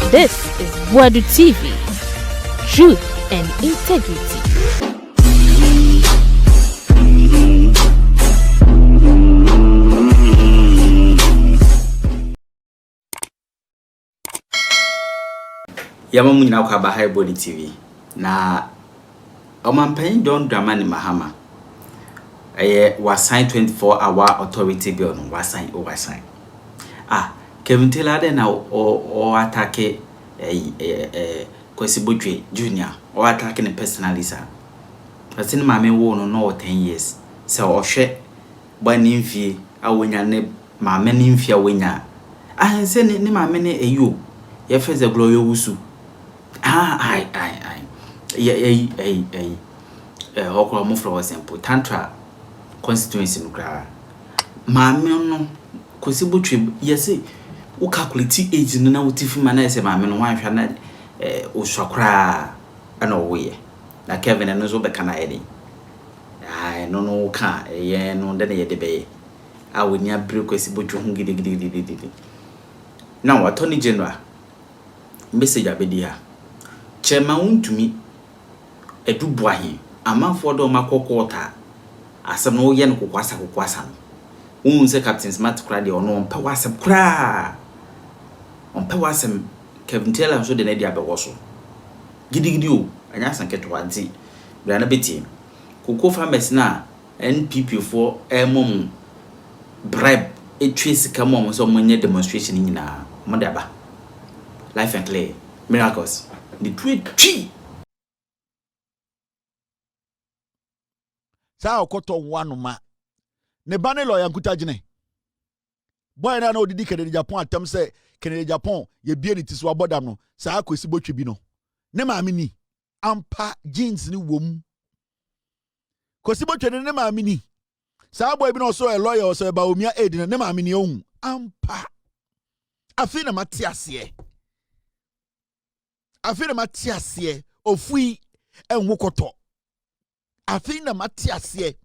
This is Boadu TV. Truth and integrity. Yamamu nyina kwa ba Boadu TV na omampan don dramani mahama wasign 24-hour authority bill no wasign Kevin Taylor de na o attack Kwesi Botwe Junior o attack ne personally sir person maame wo no 10 years se o hwe ba nimfie awonya ne maame nimfie awonya se ne maame ne eyo ye feze Gloria Owusu okwa mo for example tantra constituency no kra maame no Kwesi Botwe yesi u calculate age no na utifi ma na ese maame no wan hwa na oswakra ana owoye na Kevin no zo be kana ede no ka ye no de na ye de be awoni abre Kwesi Botwe hu gidi na attorney general message abedi ha chema untumi edubu ahin amanfo do makokota asem no ye no kokwasa no se Captain Smart kra de ono ompa wasem kra ompa wasem Kevin Taylor so de na dia be woso gidi o anya sanketo anti bra na beti koko farmers na NPP for mom bribe etwesi kamom so monye demonstration nyina mo de aba life and clear miracles the twi sa okoto wanuma ne bane lawyer nkuta gine boy na odidi Kennedy Japan atam se Kennedy Japan ye bie ni tiso abodam no sa Kwesi Botwe bi no ne maame ni ampa jeans ni wom Kwesi Botwe ne maame ni sa boy bi no so a lawyer so ba omia aid ne maame ni ohun ampa afi na matiase ofui enwokoto afi na matiase.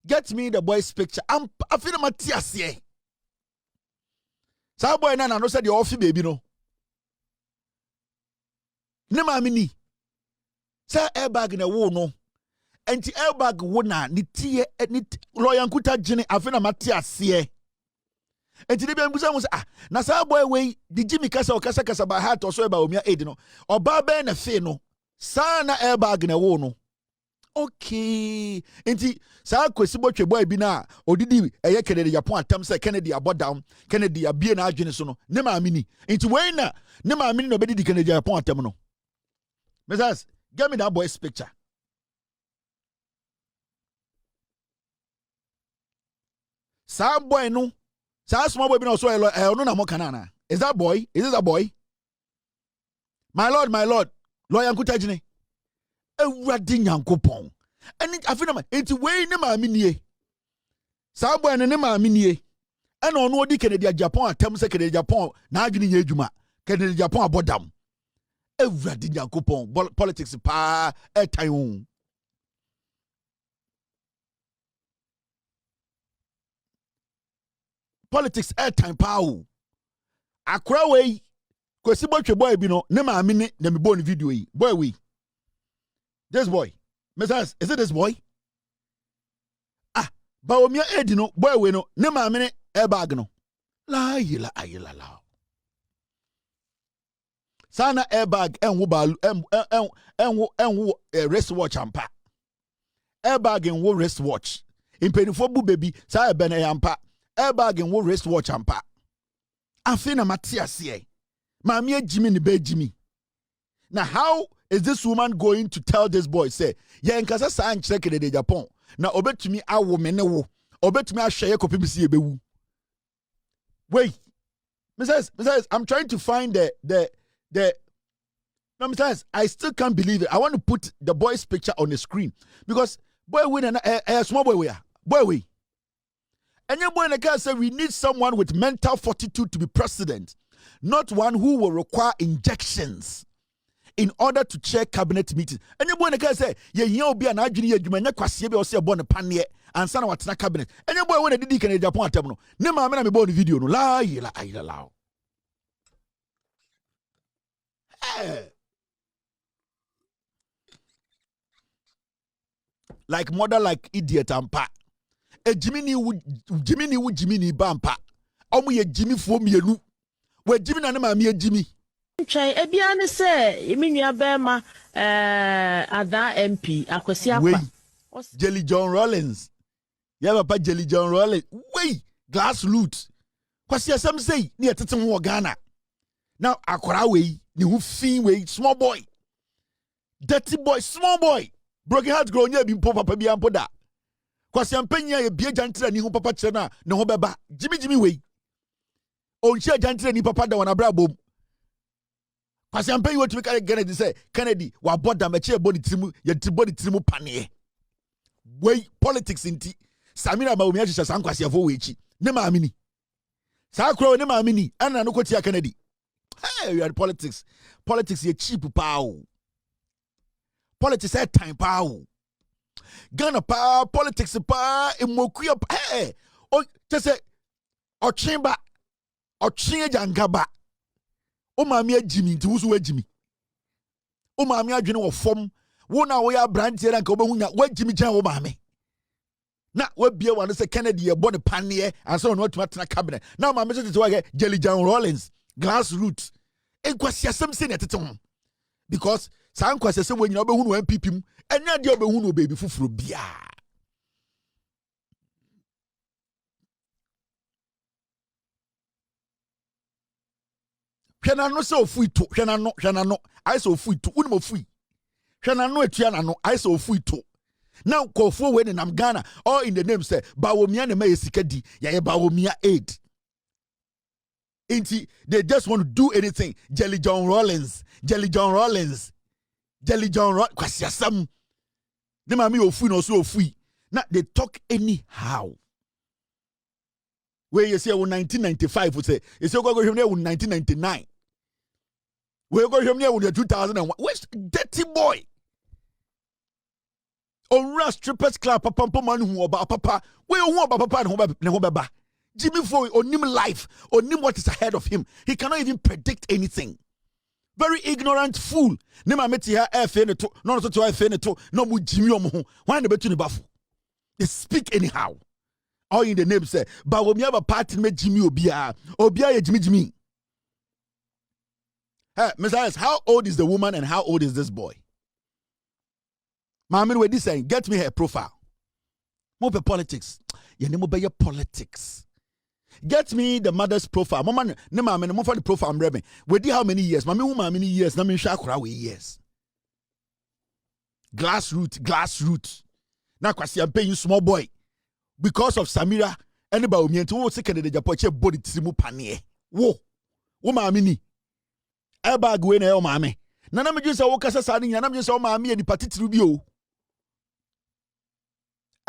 Get me the boy's picture. I feel my tears here. Sa boy na no said the offi baby no. Ne ma mini. Sa airbag na wo no. Enti airbag wo na ni tie ni lawyer nkuta gene afi na ma tears here. Enti de be mbusa mo say na sa boy we di Jimmy kasa okasa ba heart so ba omia aid no. Oba be na fe no. Sa na airbag na wo no. Okay. Enti sa Kwesi Botwe boy bi na odidi eye Kennedy Japan atam se Kennedy abodam Kennedy abie na adwene so no ne maame ni enti we na ne maame ni no bedidi Kennedy Japan atam no Mrs. Give me that boy's picture. Sa boy no sa small boy bi na so no na mo kanana. Is that boy? Is this a boy? My lord lawyer nkuta gine Ewurade Nyankopon eni afina enti we ne maame nie sa boy ne maame nie ena ono odi Kennedy Japan atam se Kennedy Japan na adwene nya adwuma Kennedy Japan abodam Ewurade Nyankopon politics pa etan politics etan pa o akra we Kwesi Botwe boy bi no ne maame ne na me bo no video yi boy we this boy, Mrs. Is it this boy? Baomia Edino, boy, we no, ne maame airbag no. La. Sana airbag and wristwatch ampa. Airbag and wo wristwatch. In penifo bu baby, sa bene ampa. Airbag and wo wristwatch ampa. Afina matia sie. Mamie Jimmy ni be Jimmy. Now how is this woman going to tell this boy say ye nkasa sa ankyere Kennedy Japan na obetumi awo me ne wo obetumi ahweye kopimisi ebewu. Wait, Mrs. I'm trying to find the no, Mrs. I still can't believe it. I want to put the boy's picture on the screen because boy we na small boy we and your boy in the car say we need someone with mental fortitude to be president, not one who will require injections in order to chair cabinet meetings. And you boy in the car say, yeah, be an adjuni, you may not quasi or say born a panye and son of what's not cabinet. And your boy when a dick in Japan terminal. Never me born video no la. Like mother, like idiot ampa. Jiminy bampa. Ye Jimmy for me, where Jimmy and mammy Jimmy. Try Ebiane say, Eminia Bema, Ada MP, Akwesiapa. Jelly John Rollins. Yeah, Papa Jelly John Rollins. Wait, glass loot. Kwasia some say near Titan Ghana. Now Akora way, new fin way, small boy. Dirty boy, small boy. Broken heart grown yeah, be pop up a biampoda. Kwasia Penya, a beer jantra, new papa chena, no baba, Jimmy way. On share jantra, ni papa da wana brabo. Kwasia Penya, what to make Kennedy say, Kennedy, wa boda me chair body trimu, ya body trimu panie. Way politics inti. Samira ba umiaji sa Kwasia fo wechi. Ne ma amini. Sa kro ne ma amini. Ana no kotia Kennedy. Hey, you are politics. Politics ye cheap pow. Politics at time pow. Ghana pa politics pa imokuya hey. Oh, just say o chimba o chinye jangaba. O maami Jimmy nti wusu Jimmy. O maami adwene wo fom. Wo na wo ya brand here nka obehu nya wa Jimmy jan wo maami. Na we bie wan say Kennedy ye bone panie and so no tuma cabinet. Now maami say to Jelly John Rollins glass root. Enkwasi asem se ne tete ho. Because san kwase se wonyina obehu no MPP mu enya de obehu no baby fufuro bia. Hwena no se ofui to hwena no I se ofui to unimo ofui. Hwena no atua na no I se ofui to. Now kofo we ne nam Ghana all in the name say bawomia ne ma sika di ya ye bawomia aid. They just want to do anything. Jelly John Rollins. Kwasia sam. They mami ofui no so ofui. Now they talk anyhow. Where you say 1995 we say you say go him there 1999. Where go him there 2001. Where's dirty boy? On strippers club papa man who about papa. Where you about papa and who baba. Jimmy Foy on him life, on him what is ahead of him. He cannot even predict anything. Very ignorant fool. Nema meti ha FN to, no to FN to, no mu Jimmy omo. Why the between the bafu? They speak anyhow. All in the name say, but when you have a party me Jimmy Obia Jimmy. Hey, Messiah, how old is the woman and how old is this boy? Mami, we this saying, get me her profile. More politics. You name be your politics. Get me the mother's profile. Mama, ne mama, ne for the profile I'm reading. We did how many years? Mami, how many years? Na me shakura we years. Glass root. Na kwasi am paying small boy because of Samira. Anybody me into wo second the Japoche body trimu panie. Wo mami ni. Eba gwe na yo mami. Na me just say wo kasa sa ni na me just say wo mami e di party trimu bi o.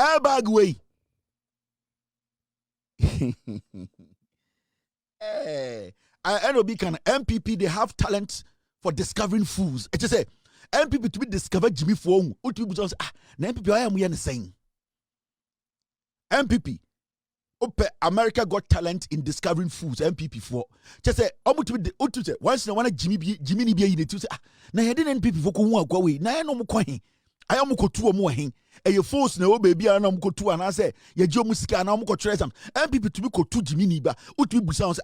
Eba gwe. I NOB can MPP they have talent for discovering fools. It just say MPP to be discovered Jimmy Fong. Ultimately, na MPP I am here saying MPP. America got talent in discovering fools. MPP for just say to be once na one Jimmy ni be in say na he didn't MPP for ko hu akwa we na no mo kwan I am go to omo hen e ye force na o baby ana mo kotu ana say ye je omo sika ana mo ko tresam MPP to be kotu Jimmy ni ba o to be busa on say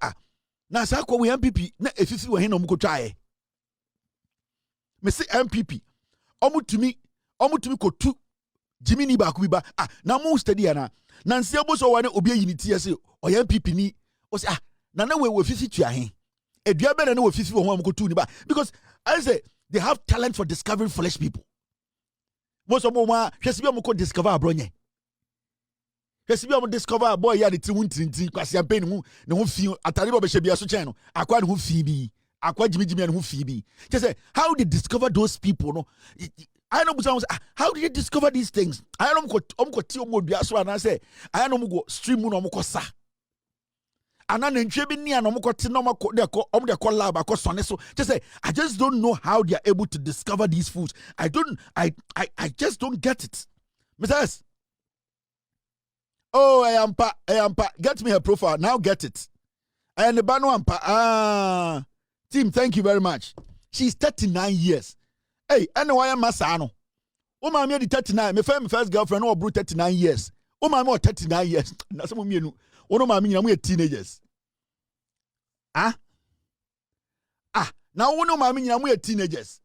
na sa ko we MPP na efifi we hen na mo kotu aye me say MPP omo to me kotu Jimmy ni ba ku bi ba na mo study ana na nse oboso wa ne obi ayiniti say o MPP ni o say na we fifi tu ahen edua be na we fifi wo ho mo kotu ni ba because I say they have talent for discovering foolish people. Most of them hwesi bi mo discover abronye. Hwesi bi mo discover boy ya de tinti kwasi ampe ne ho fi atare bo be hye bia so chen no akwa ne ho fi bi akwa jimi ne ho fi bi. Just say how they discover those people no. I know how did they discover these things? I know mo ti omo dua so ana say I know mo go stream no mo sa. Ana nantwe bi ni ana mo ti no mo de ko lab akosone so. Just say I just don't know how they are able to discover these foods. I just don't get it. Mrs. Oh, I am pa. Get me her profile. Now get it. And the bano ampa. Team, thank you very much. She's 39 years. Hey, anyway, Masano. Oh, my 39. My first girlfriend, oh, 39 years. Oh, my 39 years. That's what me. Oh, no, my we teenagers. Ah. Now, oh, no, my we teenagers.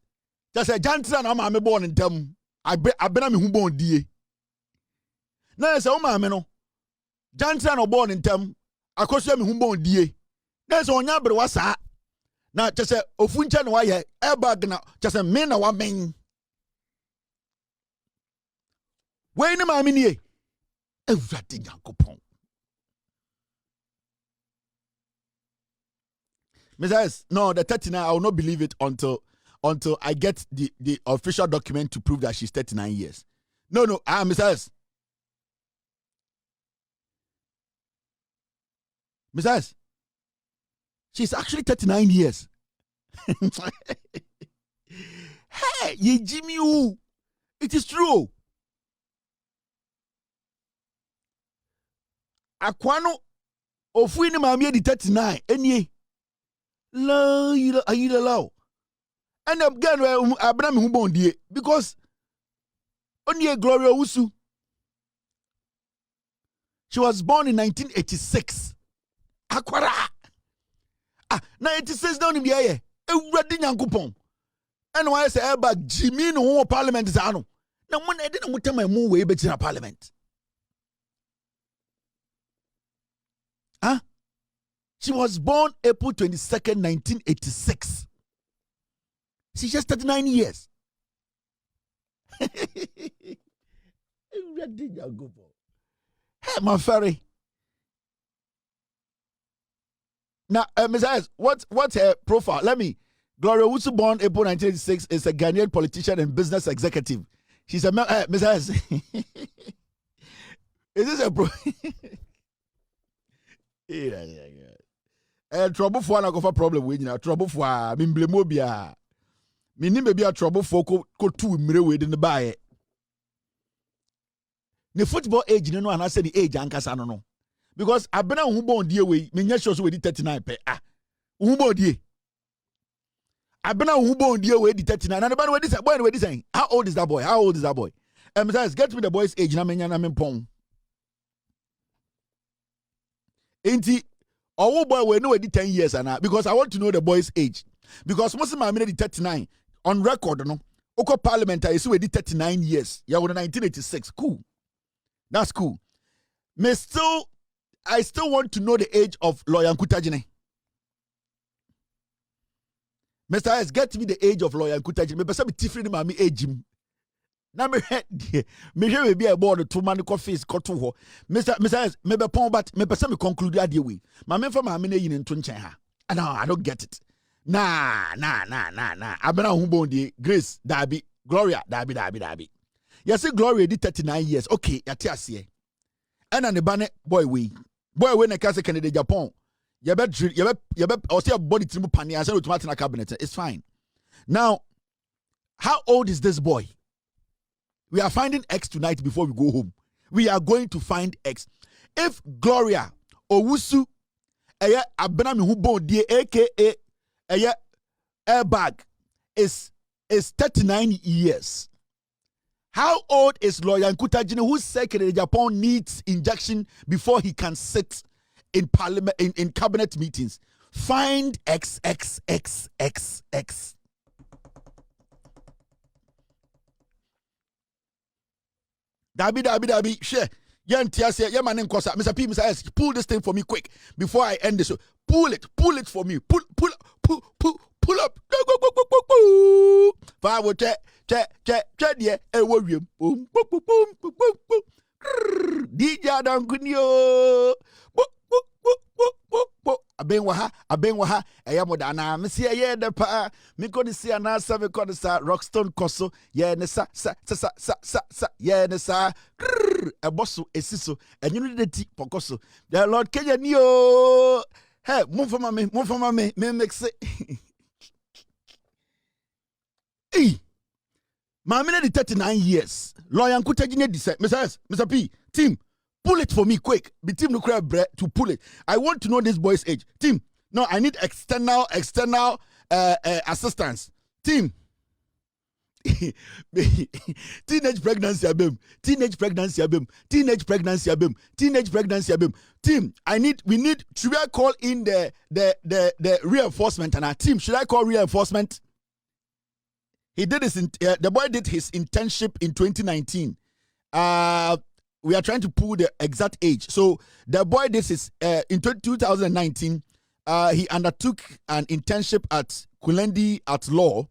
Just a jantra, and I'm born in them. I been who born die. Now, I say, oh, my no. Jantra, no born in them. I cost them who born die. There's on your brother, what's that? Now, just say, Ofuncha, no, I airbag now. Just a man or one man. Wait a minute. Everything, Uncle Pong. Mrs. No, the 39, I will not believe it until I get the official document to prove that she's 39 years. No, Mrs. Mrs. She's actually 39 years. Hey, ye Jimmy, it is true. Aquano ofuini mami di 39 enye la ayila law. And again Abraham who born die because only Gloria Owusu. She was born in 1986. Akwara. 96 down in the air. Ewurade Nyankopon. And why say about Jimmy no parliament is ano. Na when I didn't tell my move way better parliament. She was born April 22nd, 1986. She's just 39 years. Hey, my fairy. Now, Ms. Ayers, what's her profile? Let me. Gloria Owusu, born April 1986, is a Ghanaian politician and business executive. She's a Ms. Ayers. Is this a pro? Yeah. Trouble for na go for problem we nyina trouble for me mblemo bia me ni be a trouble for ko tu mire we de ne baaye ne football age no ana say the age ankasa no because abena hu bon die we me nya sure so we di 39 pe hu bon die abena hu bon die we di 39 na the boy we di say how old is that boy besides get me the boy's age na me nya na me pon enti oh boy, we know it 10 years and because I want to know the boy's age. Because most of my minute 39 on record, no. Oko parliament, I see we did 39 years. Yeah, 1986. Cool. That's cool. I still want to know the age of Lawyer Nkutajine. Mr. S, get me the age of Lawyer Nkutajine. Me person be different my age him. Na me me be a board to man ko face ko to ho. Mr. S, me be pon but me person me conclude ade we. Ma me fa ma me na yin nto nchen ha. No, I don't get it. Nah. Abena hu bon die Grace Dabi, Gloria Dabi. You see Gloria did 39 years. Okay, yate ase. And ne bane boy we na kase Canada Japan. You bet or say body trimu pani ase automatic na cabinet. It's fine. Now, how old is this boy? We are finding X tonight before we go home. We are going to find X. If Gloria Owusu Abenami Hubon die aka airbag is 39 years. How old is Lawyer Nkutajine, who said that Japan needs injection before he can sit in parliament in cabinet meetings? Find XXXXX. Dabi, share. Mr. P, Mr. S, pull this thing for me quick before I end this. Pull it for me. Pull up. Go. Fire check, yeah, boom. DJ Adam Kunyo. Abenwaha, Ayamodana, Monsieur Yeda Pa, Miko see an answer, because Rockstone Cosso, Yenesa, Yenesa, a bosso, a sisso, and you need the tea, Pocoso. The Lord Kenya Neo. Hey, move for me, me makes it. Hey, my minute 39 years. Lawyer Nkutajine decide, Mr. P, team. Pull it for me quick. Be team nuclear bread to pull it. I want to know this boy's age. Team, no, I need external assistance. Team. Teenage pregnancy abem. Teenage pregnancy abem. Teenage pregnancy abem. Teenage pregnancy abem. Team, should I call in the reinforcement and our team? Should I call reinforcement? He did this the boy did his internship in 2019. We are trying to pull the exact age. So the boy did his in 2019. He undertook an internship at Kulendi at law.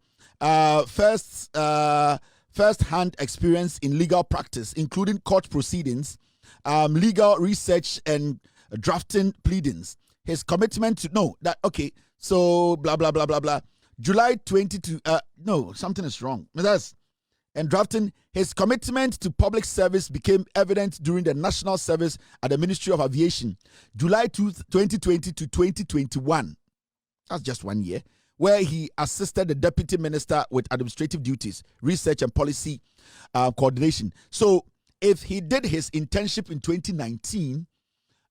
First-hand experience in legal practice, including court proceedings, legal research, and drafting pleadings. His commitment to so blah blah blah blah blah. July 22. No, something is wrong. And drafting. His commitment to public service became evident during the national service at the Ministry of Aviation, July 2020 to 2021. That's just 1 year. Where he assisted the deputy minister with administrative duties, research and policy coordination. So if he did his internship in 2019,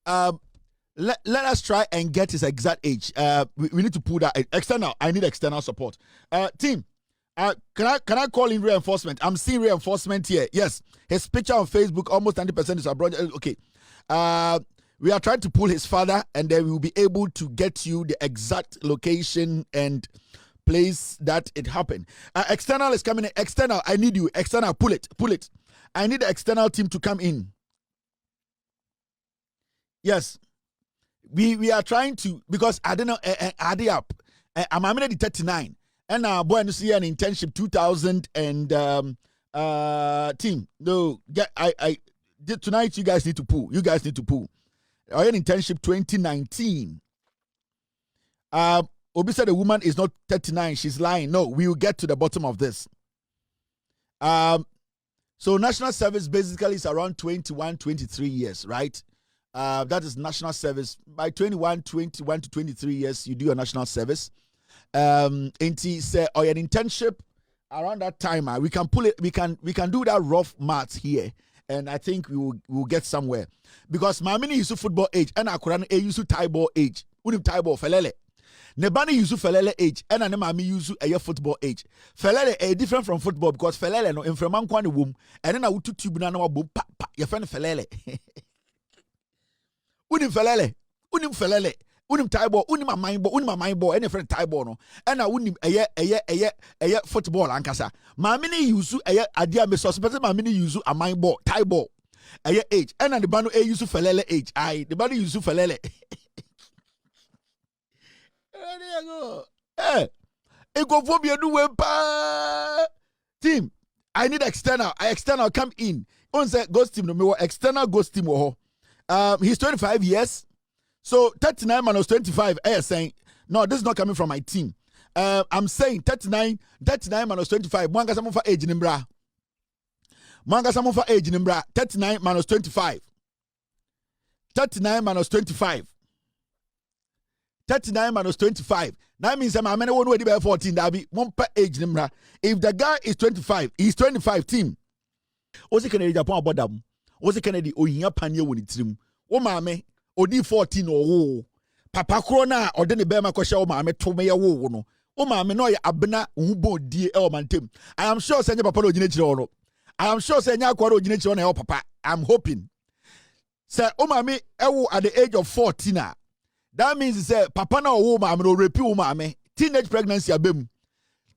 let us try and get his exact age. We need to pull that external. I need external support. Team, can I call in reinforcement? I'm seeing reinforcement here. Yes, his picture on Facebook, almost 90% is abroad. Okay. We are trying to pull his father, and then we will be able to get you the exact location and place that it happened. External is coming in. External, I need you. External, pull it. I need the external team to come in. Yes. We are trying to, because I don't know, add it up. I'm already 39. And now, boy, I see an internship 2000 and team. No, tonight you guys need to pull. I had internship 2019. Obi said the woman is not 39, she's lying. No, we will get to the bottom of this. So national service basically is around 21, 23 years, right? That is national service. By 21 to 23 years, you do your national service. And he said, an internship around that time, we can pull it, we can do that rough math here. And I think we will get somewhere. Because Mamini used to football age, and Akuran used to tie ball age. Unim tie ball felele. Nebani used to felele age, and Mami used to football age. Felele is different from football because felele no in Freman kwani womb, and then I would to tube na no boom pa your friend felele. Unim felele. Unim tie ball, unim a mind ball, any friend tie ball no. And I wouldn't a football ankasa. Mamini use a idea me suspect mamini use a mind ball, tie ball. A age. And the banu a use felele age. The banu use felele. There you go. Go for me team. I need external. External come in. On say ghost team no me external ghost team he's 25 years. So 39 minus 25, saying, no, this is not coming from my team. I'm saying 39 minus 25. Mwanga samu fa age nimbra. 39 minus 25. 39 minus 25. 39 minus 25. That means I'm going to be 14. That be one per age nimbra. If the guy is 25, he's 25 team. What's the Canadian Japan about them? What's the Canadian Oyinya Panya when it's him? Oh, mammy. Odi 14 or papa krona or den be ma kwhye o ma me to me wo no o ma me no ye abena hubo die e o mantem. I am sure say papa no gine kire no. I am sure say nya akwara ogine kire no e papa. I'm hoping say o ma me ewo at the age of 14 that means say papa na wo ma me no repi wo ma me teenage pregnancy abem.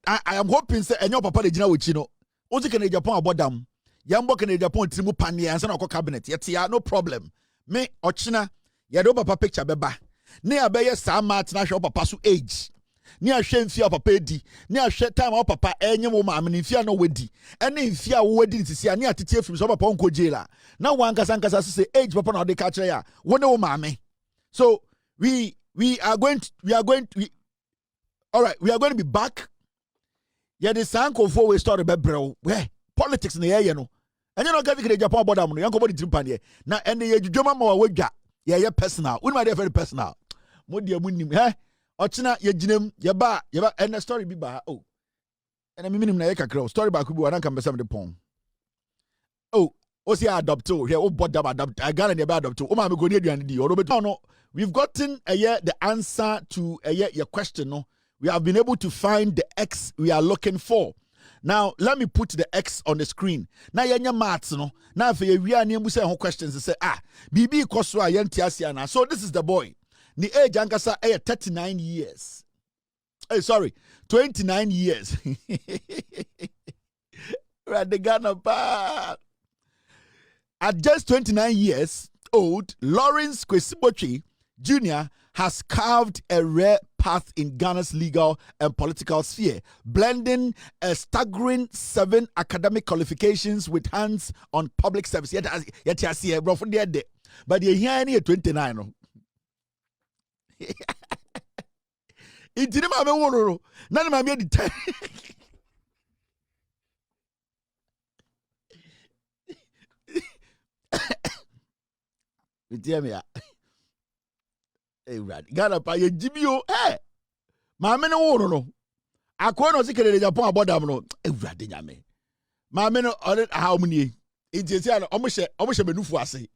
I am hoping say enyo papa de gina wo chi no o ti Canadian Japan abodam yambo Canadian Japan trimu panie ansa na ko cabinet yet ya no problem me ochina yado papa picture beba ne abeye sa mat na hwe papa so age ne ahwe mfia papa edi ne ahwe time o papa enye mo ma me mfia no wedi ene mfia wo wedi ntisi ne atete afim so papa onko jaila na wankasa say age papa na de ka kire ya wo ne wo ma me. So we are going to be back. Yeah, the sanko for we start bebrew where politics na ye no enye no ka fikire Japan border no yanko body trimpane na ene ye dwuma ma wa wadwa. Yeah, personal. We might be very personal. Modia munim, Ochina, ye jinem, yaba, and the story be ba. Oh, and I mean, na crow. Story ba kubu, and come by some of the pong. Oh, what's your adopt to? Here, oh, but adopt. I got an adopt to. Oh, my go near the or no. We've gotten the answer to your question. No, we have been able to find the X we are looking for. Now, let me put the X on the screen. Now, you're maths, no? Now, if you are say questions, you say, BB Koswa, Yentiasiana. So, this is the boy. The age, Ankasa, 39 years. Hey, sorry, 29 years. At just 29 years old, Lawrence Kwesibochi Jr. has carved a rare path in Ghana's legal and political sphere, blending a staggering 7 academic qualifications with hands on public service. Yet I see a rough day, but you're here near 29. It didn't have a word. None of my made 10. Hey, Rad, Ghana pa ye Jimio, Mamma no. I quite no secret in Japan about them. No, Rad, Yame. Mamma no, how many? It's almost a benufuase.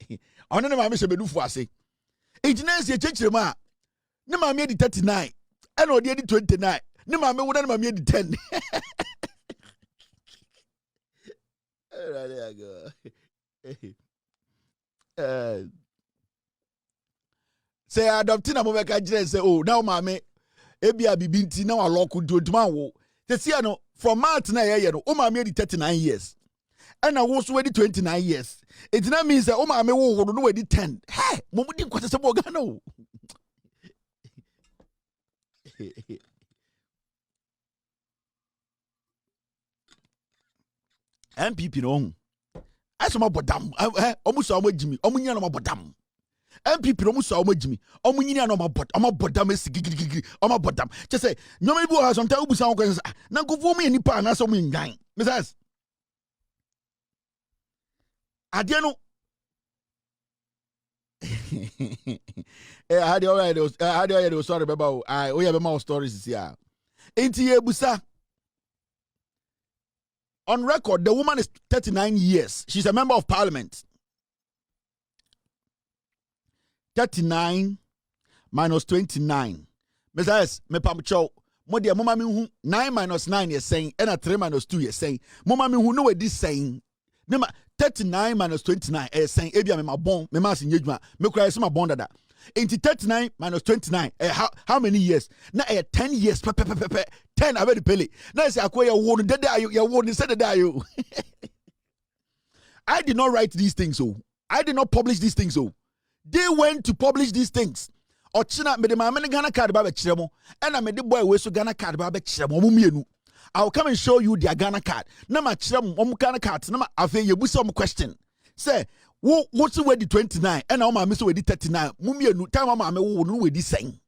On the Mamma benufuase. It's nice you change the ma. No, Mamma made 39. I know the 29. No, Mamma would not made 10. There I go. Say adopting a mobile and say, oh, now mammy, Ebia Bibinti now a local do tomorrow. See, from March na Oma made 39 years. And I was already 29 years. It now means that Oma may will do 10. Hey, Momudi Quatasabogano. MPP no. As my bodam, almost our Jimmy, Omunia no bodam. MPP no musa omajimi omunyini na omabodam esigigigigi omabodam just say no me bo has on tell busa ko na nkofo mu nipa na so mu ngan misas ade no I had already sorry about we have more stories here enti ebusa on record the woman is 39 years she's a member of parliament. 39 minus 29. Messias, me pamcho. Modia mama mi hu 9 minus 9 is saying, and 3 minus 2 is saying. Mama mi hu no way this saying. Nema 39 minus 29 is saying. Ebia me ma bon, me ma sinjuma. Me kura esi ma bon dada. Into 39 minus 29. How many years? Na 10 years. 10 abedi pele. Na say akwa ya won dada ayo ya won said dada ayo. I did not write these things so. I did not publish these things so. They went to publish these things. Ochina me de ma me Ghana card ba be kiremo. And I me de boy we so Ghana card ba be kiremo mo mienu. I will come and show you their Ghana card. Na ma kiremo mo Ghana card na ma afa ye busa mo question. Say, what's the way the 29 and now ma me so we the 39. Mo mienu time ma me wo no we di sen.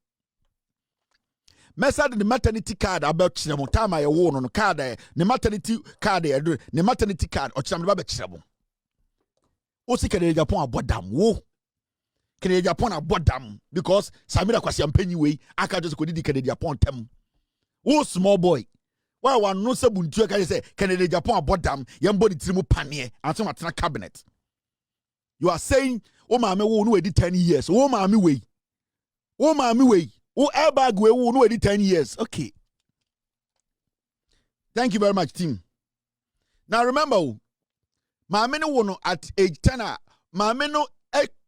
Mesa the maternity card about kiremo time I wo no card the maternity card the maternity card ochina me ba be kiremo. O si kede Japan abodam wo. Kennedy Japan abodam because Samira Kwasi Ampenyi way aka just go did Kennedy Japan tem. Oh small boy. Why one no sabuntu aka say Kennedy Japan abodam yambody trimu panie and some atena cabinet. You are saying oh maame wo no edi 10 years. Oh maame way. Oh maame way. Oh airbag way wo no edi 10 years. Okay. Thank you very much team. Now remember maame no wo at age 10 maame no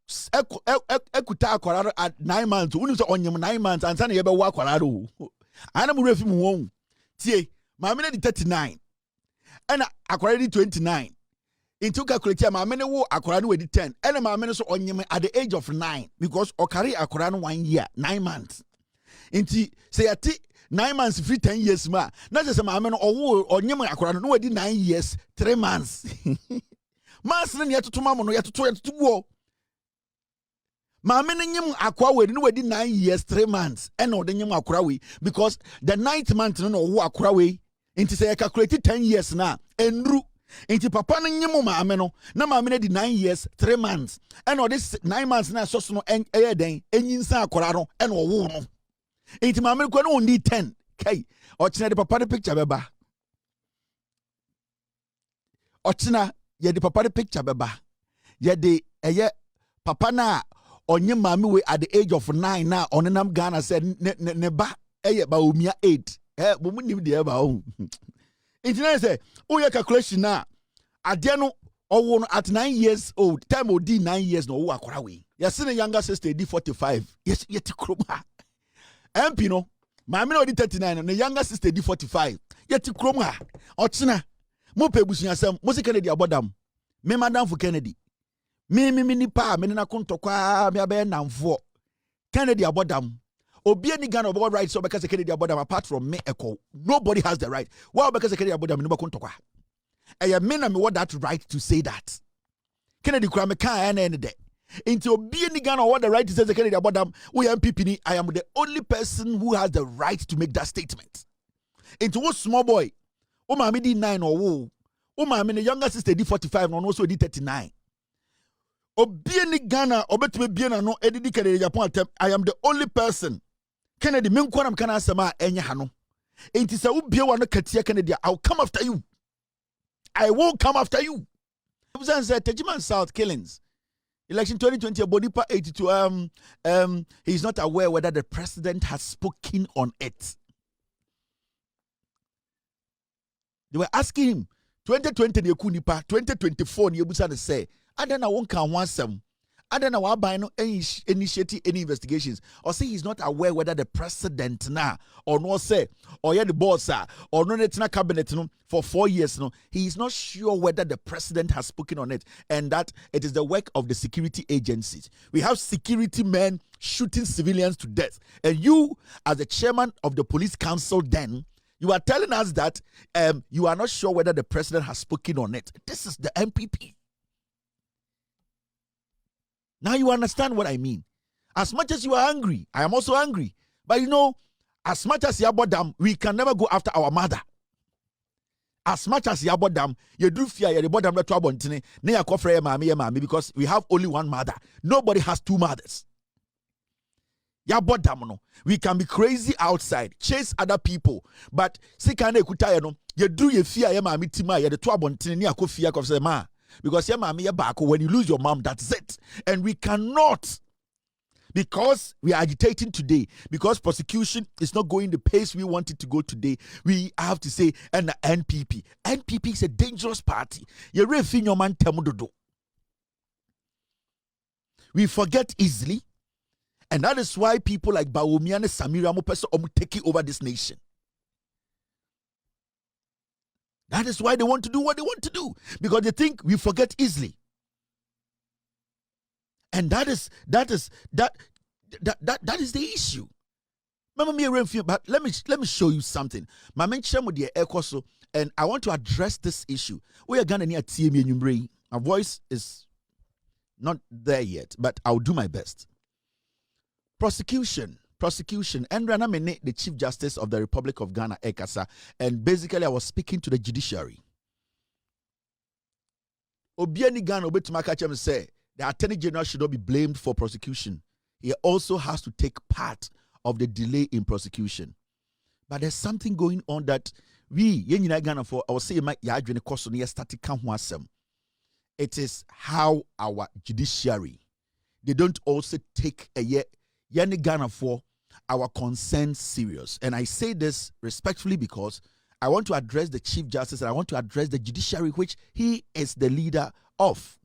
ekuta akwara at 9 months unu so onyem 9 months ansa na ye be wo akwara do ana mu refi mu won tie maame na di 39 ana akwara di 29 into calculate maame na wo akwara no we di 10 ana maame no so onyem at the age of 9 because okari akwara no 1 year 9 months inti say ati 9 months free 10 years ma na say maame no owo onyem akwara no we di 9 years 3 months mas na yetoto maamo no yetoto wo Maame nyim akwa we no we di 9 years 3 months and no de nyim akwa we because the 9th month no wo akwa we inti say calculate 10 years na enru inti papa no nyim maame no na maame na di 9 years 3 months and no this 9 months na so no eye den enyinsa akwa no and wo no inti maame ko no need 10 kai ochina de papa the picture beba ochina ye de papa the picture beba ye de eye papa na onye mami we at the age of 9 now onenam Ghana said ne ba eye ba omia 8 Mumu nim the eba o. Internet say, oh your calculation na. Ade no owo no at 9 years old. Time odi 9 years no wo akora we. You see the younger sister di 45. Yes, yet kroma. MP no. My me no di 39 and the younger sister di 45. Yet kroma. Ochina. Mo pe busunyasem, mo se Kennedy abodam. Me madam for Kennedy. Me nipa me na kontokwa me abe namfo. Kennedy abodam. Obi any Ghana about right so because Kennedy abodam apart from me echo. Nobody has the right. Why because Kennedy abodam no kontokwa. E me na me what that right to say that. Kennedy kura me kan any day. Into Obi any Ghana what the right to say Kennedy abodam we MPP ni I am the only person who has the right to make that statement. Into what small boy. O ma me di 9 or wo. O ma me the younger sister di 45 no also di 39. Obi any Ghana obetime bia na no edidi Kennedy Japan attempt. I am the only person. Kennedy me nkwana mka na asema enye ha no. Enti se wo bia wa no katia Kennedy I'll come after you. I will come after you. Said Tejiman South killings. Election 2020 Bodipa 82 he's not aware whether the president has spoken on it. They were asking him 2020 the kunipa 2024 ni ebusa de say adana won kan wansem adana wa ban no initiate any investigations or say he's not aware whether the president na or no say or yeah the boss or no netina cabinet no for 4 years no he is not sure whether the president has spoken on it and that it is the work of the security agencies. We have security men shooting civilians to death and you as the chairman of the police council then you are telling us that you are not sure whether the president has spoken on it. This is the MPP. Now you understand what I mean. As much as you are angry, I am also angry. But you know, as much as Yabodam, we can never go after our mother. As much as Yabodam, you do fear you bodam the trouble because we have only one mother. Nobody has two mothers. Yabodam, we can be crazy outside, chase other people, but sikane kutaya no, you do you fear your mommy tima, you the trouble fear because your mommy back when you lose your mom, that's it. And we cannot, because we are agitating today, because prosecution is not going the pace we want it to go today, we have to say, and the NPP. NPP is a dangerous party. You're refing your man temudodo. We forget easily. And that is why people like Baomi and Samira Mopeso are taking over this nation. That is why they want to do what they want to do. Because they think we forget easily. And that is the issue. But let me show you something. My and I want to address this issue. We are gonna need a TMA. My voice is not there yet, but I'll do my best. Prosecution, and Ranamene, the Chief Justice of the Republic of Ghana, Ekasa, and basically I was speaking to the judiciary. Obiani Ghana Obetumaka say the Attorney General should not be blamed for prosecution. He also has to take part of the delay in prosecution. But there's something going on that we, Ghana, for I was saying my yadwene koso ne static asem. It is how our judiciary, they don't also take a year. Yani Ghana for our concerns serious. And I say this respectfully because I want to address the Chief Justice and I want to address the judiciary, which he is the leader of.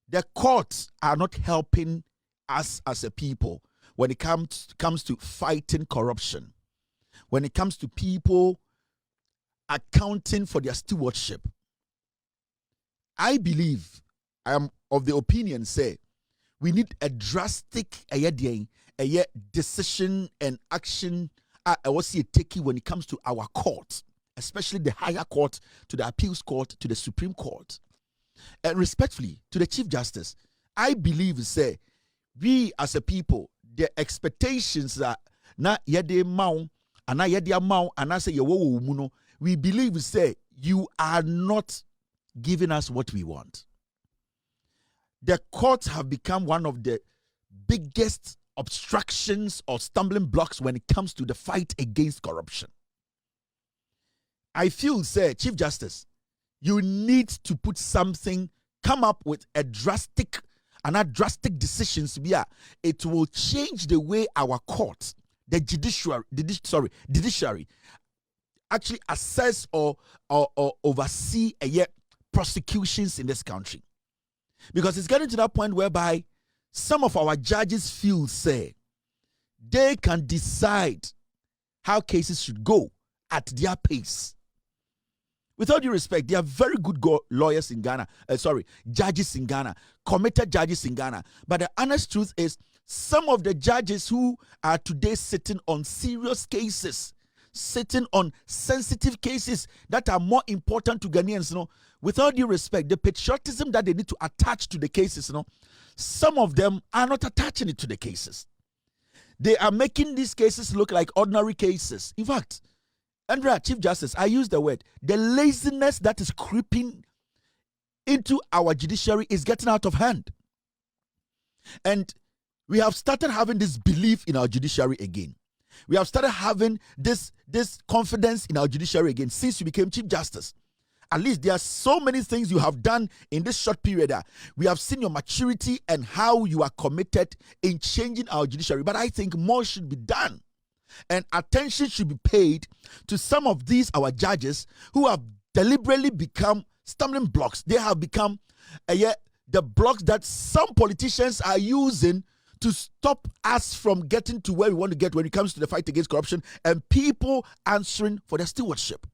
The courts are not helping us as a people when it comes to fighting corruption, when it comes to people accounting for their stewardship. I believe, I am of the opinion, say, we need a drastic decision and action I was taking when it comes to our court, especially the higher court, to the appeals court, to the Supreme Court. And respectfully, to the Chief Justice, I believe, say, we as a people, the expectations are na yede mau, ana yede mau, ana say yewo muno. We believe, say, you are not giving us what we want. The courts have become one of the biggest obstructions or stumbling blocks when it comes to the fight against corruption. I feel, say, Chief Justice, you need to put something, come up with a drastic decisions. It will change the way our courts, the judiciary actually assess or oversee prosecutions in this country. Because it's getting to that point whereby some of our judges feel, say, they can decide how cases should go at their pace. With all due respect, they are very good lawyers in Ghana. Judges in Ghana, committed judges in Ghana. But the honest truth is, some of the judges who are today sitting on serious cases, sitting on sensitive cases that are more important to Ghanaians, with all due respect, the patriotism that they need to attach to the cases, some of them are not attaching it to the cases. They are making these cases look like ordinary cases. In fact, Andrea, Chief Justice, I use the word, the laziness that is creeping into our judiciary is getting out of hand. And we have started having this belief in our judiciary again. We have started having this confidence in our judiciary again since you became Chief Justice. At least there are so many things you have done in this short period. We have seen your maturity and how you are committed in changing our judiciary. But I think more should be done. And attention should be paid to some of these, our judges, who have deliberately become stumbling blocks. They have become the blocks that some politicians are using to stop us from getting to where we want to get when it comes to the fight against corruption and people answering for their stewardship.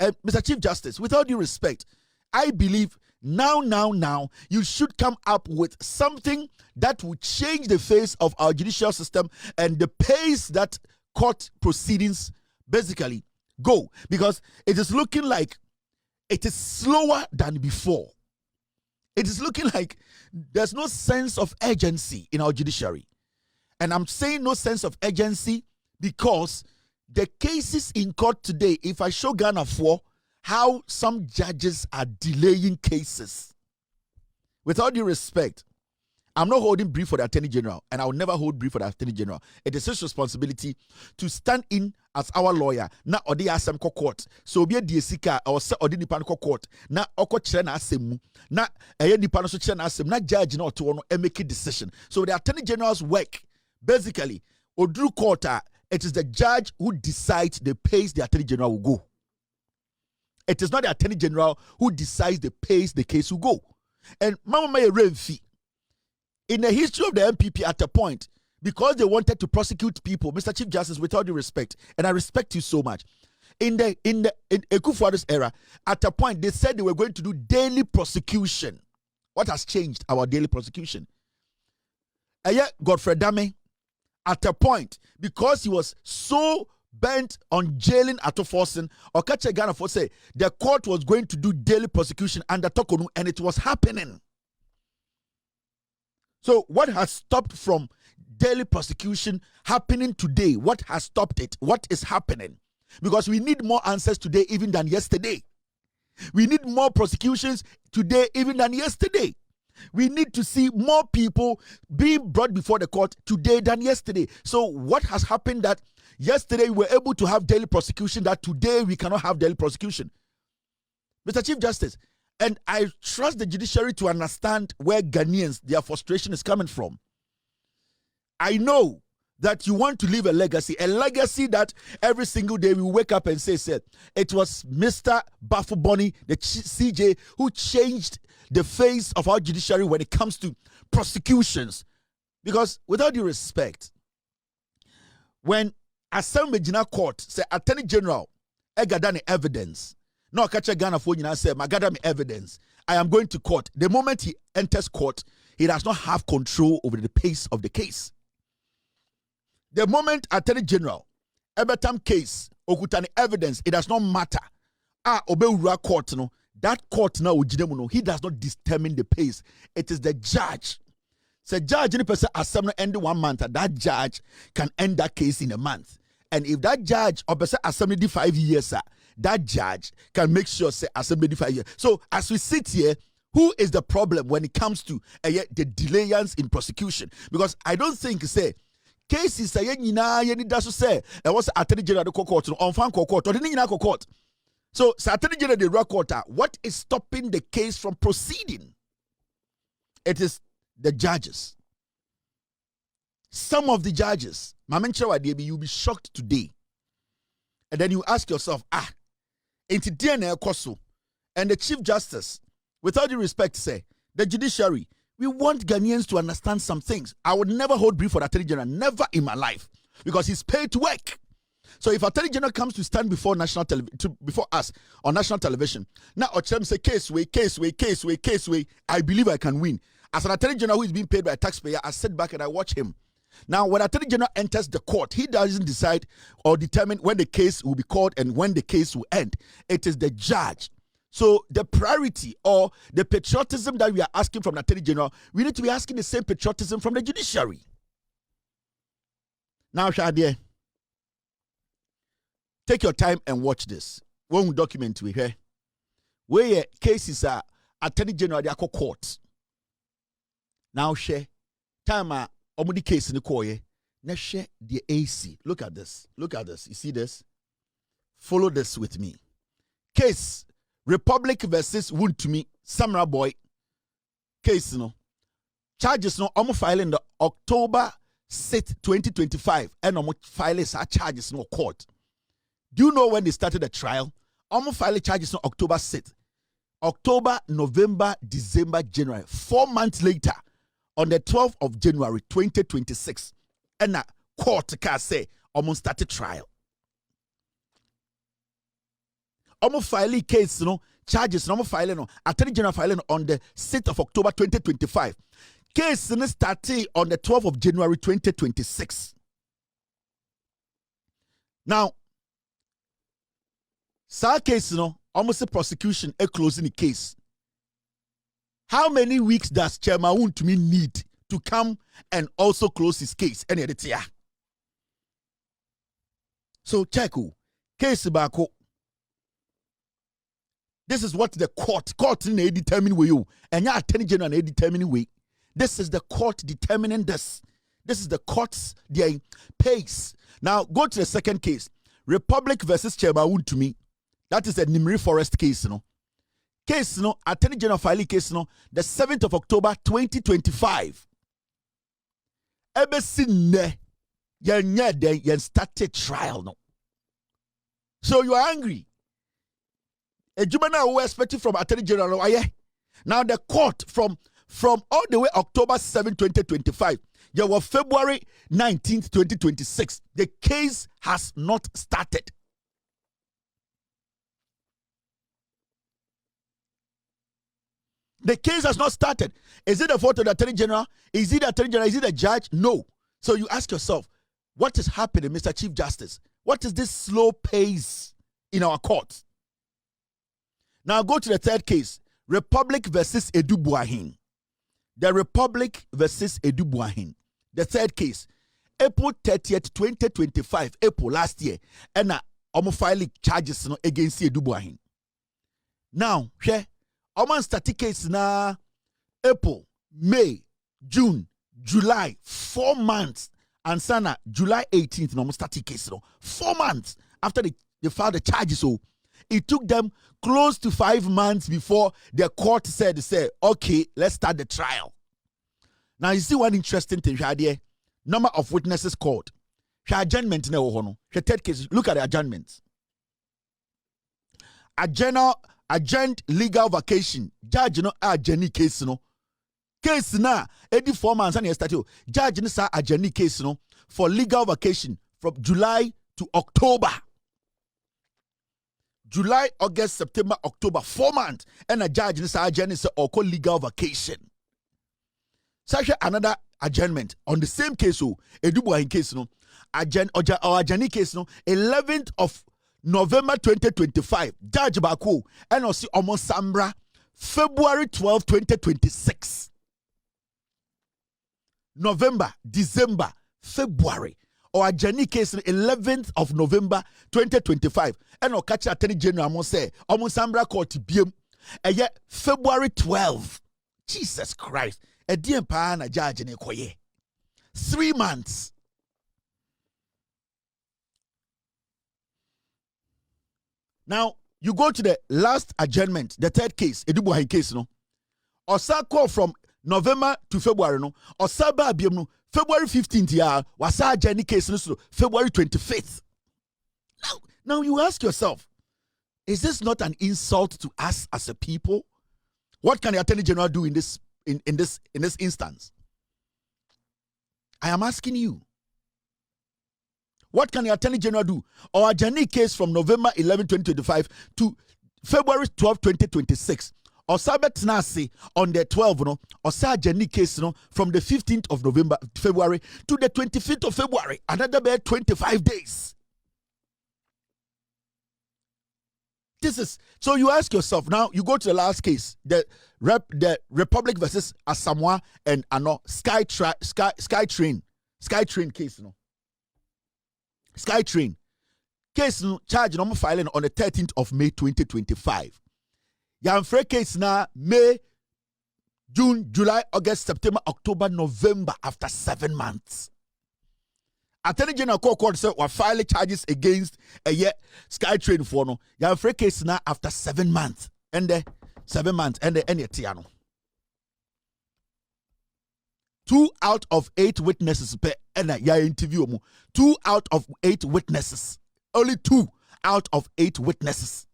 And Mr. Chief Justice, with all due respect, I believe now, you should come up with something that will change the face of our judicial system and the pace that court proceedings basically go. Because it is looking like it is slower than before. It is looking like there's no sense of urgency in our judiciary. And I'm saying no sense of urgency because the cases in court today, if I show Ghana for how some judges are delaying cases, with all due respect, I'm not holding brief for the Attorney General, and I will never hold brief for the Attorney General. It is his responsibility to stand in as our lawyer. Na odi asem ko court. So obi di esika or se odi nipa ko court. Na oko kire na asem. Na eye nipa no so kire na asem. Na judge na oto no make a decision. So the Attorney General's work, basically, odru court, it is the judge who decides the pace the Attorney General will go. It is not the Attorney General who decides the pace the case will go. And Mama May Renfi, in the history of the MPP at a point, because they wanted to prosecute people, Mr. Chief Justice, with all due respect, and I respect you so much, in Ekufuado's era, at a point, they said they were going to do daily prosecution. What has changed our daily prosecution? And yet, Godfrey Dame, at a point, because he was so bent on jailing Atoforsen, or Kache Ghana for say, the court was going to do daily prosecution under Tokonu, and it was happening. So what has stopped from daily prosecution happening today? What has stopped it? What is happening? Because we need more answers today even than yesterday. We need more prosecutions today even than yesterday. We need to see more people being brought before the court today than yesterday. So what has happened that yesterday we were able to have daily prosecution that today we cannot have daily prosecution? Mr. Chief Justice, and I trust the judiciary to understand where Ghanaians, their frustration is coming from. I know that you want to leave a legacy that every single day we wake up and say, it was Mr. Bafuboni, the CJ, who changed the face of our judiciary when it comes to prosecutions. Because without due respect, when Assembly Court say Attorney General egadane evidence, no catch a Ghana for you say magadame evidence, I am going to court. The moment he enters court, he does not have control over the pace of the case. The moment Attorney General Ebertam case okutani evidence, it does not matter. Obeura court no. That court now, he does not determine the pace. It is the judge. So judge, any person assembly end 1 month, that judge can end that case in a month. And if that judge or person assembly 5 years, that judge can make sure say assembly 5 years. So as we sit here, who is the problem when it comes to the delayance in prosecution? Because I don't think say cases say say was Attorney General court on fan court or the court. So, Attorney General the record, what is stopping the case from proceeding? It is the judges. Some of the judges, You'll be shocked today. And then you ask yourself, into DNA Koso and the Chief Justice, with all due respect, say, the judiciary, we want Ghanaians to understand some things. I would never hold brief for the Attorney General, never in my life, because he's paid to work. So if Attorney General comes to stand before before us on national television, now Ochem say case way, I believe I can win. As an Attorney General who is being paid by a taxpayer, I sit back and I watch him. Now, when Attorney General enters the court, he doesn't decide or determine when the case will be called and when the case will end. It is the judge. So the priority or the patriotism that we are asking from the Attorney General, we need to be asking the same patriotism from the judiciary. Now, Shadia, take your time and watch this. One document we hear where cases are Attorney General they are court. Now, share time omudi case in the court. Now share the AC. Look at this. Look at this. You see this? Follow this with me. Case Republic versus Wontumi Samurai Boy. Case no charges no almost filing the October 6th, 2025, and almost filing charges no court. Do you know when they started the trial? Almost filing charges on October 6th. October, November, December, January. 4 months later, on the 12th of January 2026, and a court can say almost started trial. Almost filing case, charges, almost filing, Attorney General filing on the 6th of October 2025. Case started on the 12th of January 2026. Now, sa case, almost a prosecution, a closing the case. How many weeks does Chairman Wontumi need to come and also close his case? Any of the So check case bako. This is what the court in a determine way you and your Attorney General in a determining way. This is the court determining this. This is the court's their pace. Now go to the second case. Republic versus Chairman Wontumi. That is a Nimri Forest case, Case, Attorney General filing case, the 7th of October 2025. Ebesin yen started trial, So you are angry. A juvenile who expected from Attorney General, now the court from all the way October 7, 2025, there was February 19th, 2026. The case has not started. The case has not started. Is it the fault of the Attorney General? Is it the Attorney General? Is it the judge? No. So you ask yourself, what is happening, Mr. Chief Justice? What is this slow pace in our courts? Now go to the third case, Republic versus Edubuahin. The Republic versus Edubuahin. The third case, April 30th, 2025, April last year, and filing charges against Edubuahin. Now, Oman static case na April, May, June, July, 4 months. And sana July 18th, no static case. 4 months after they filed the charges. So it took them close to 5 months before the court said, okay, let's start the trial. Now you see one interesting thing here. Number of witnesses called. Adjournment. Third case. Look at the adjournments. Adjourned legal vacation. Judge adjourn case case na 84 months and started. Judge sa adjourn case for legal vacation from July to October. July, August, September, October, 4 months. And a judge sa adjourn or call legal vacation. Such another adjournment on the same case. Edubuahin case adjourn case 11th of November 2025, Judge Baku, and also almost Sambra, February 12, 2026. November, December, February, or a journey case 11th of November 2025, and or catch Attorney General almost Sambra court BM, and yet February 12. Jesus Christ, a dear pan a judge in a 3 months. Now, you go to the last adjournment, the third case, Edubuahin case, Osako from November to February, Osaba Abiemu, February 15th, yeah, was our Jenny case, February 25th. Now you ask yourself, is this not an insult to us as a people? What can the Attorney General do in this instance? I am asking you. What can the Attorney General do? Or a Jenny case from November 11, 2025 to February 12, 2026. Or Sabbath Nasi on the 12th, no? Or Sa Jenny case, no? From the 15th of February to the 25th of February. Another bad 25 days. This is, so you ask yourself, now you go to the last case, the Republic versus Asamoah and SkyTrain case, no? SkyTrain case, no, charge no filing on the 13th of May 2025. Yamfre case na May, June, July, August, September, October, November, after 7 months. Attorney General Court said we file charges against a year SkyTrain for no. Yamfre case na after 7 months. And the 7 months and the tiano. 2 out of 8 witnesses per ya interview mo. 2 out of 8 witnesses. Only 2 out of 8 witnesses.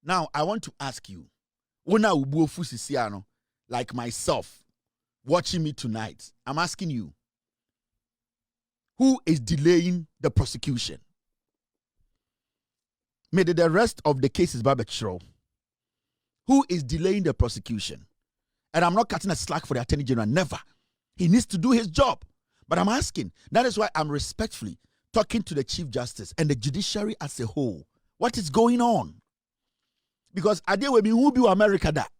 Now I want to ask you, like myself, watching me tonight, I'm asking you, who is delaying the prosecution? Maybe the rest of the cases Babetro. Who is delaying the prosecution? And I'm not cutting a slack for the Attorney General, never. He needs to do his job. But I'm asking, that is why I'm respectfully talking to the Chief Justice and the judiciary as a whole. What is going on? Because I did with me who be America that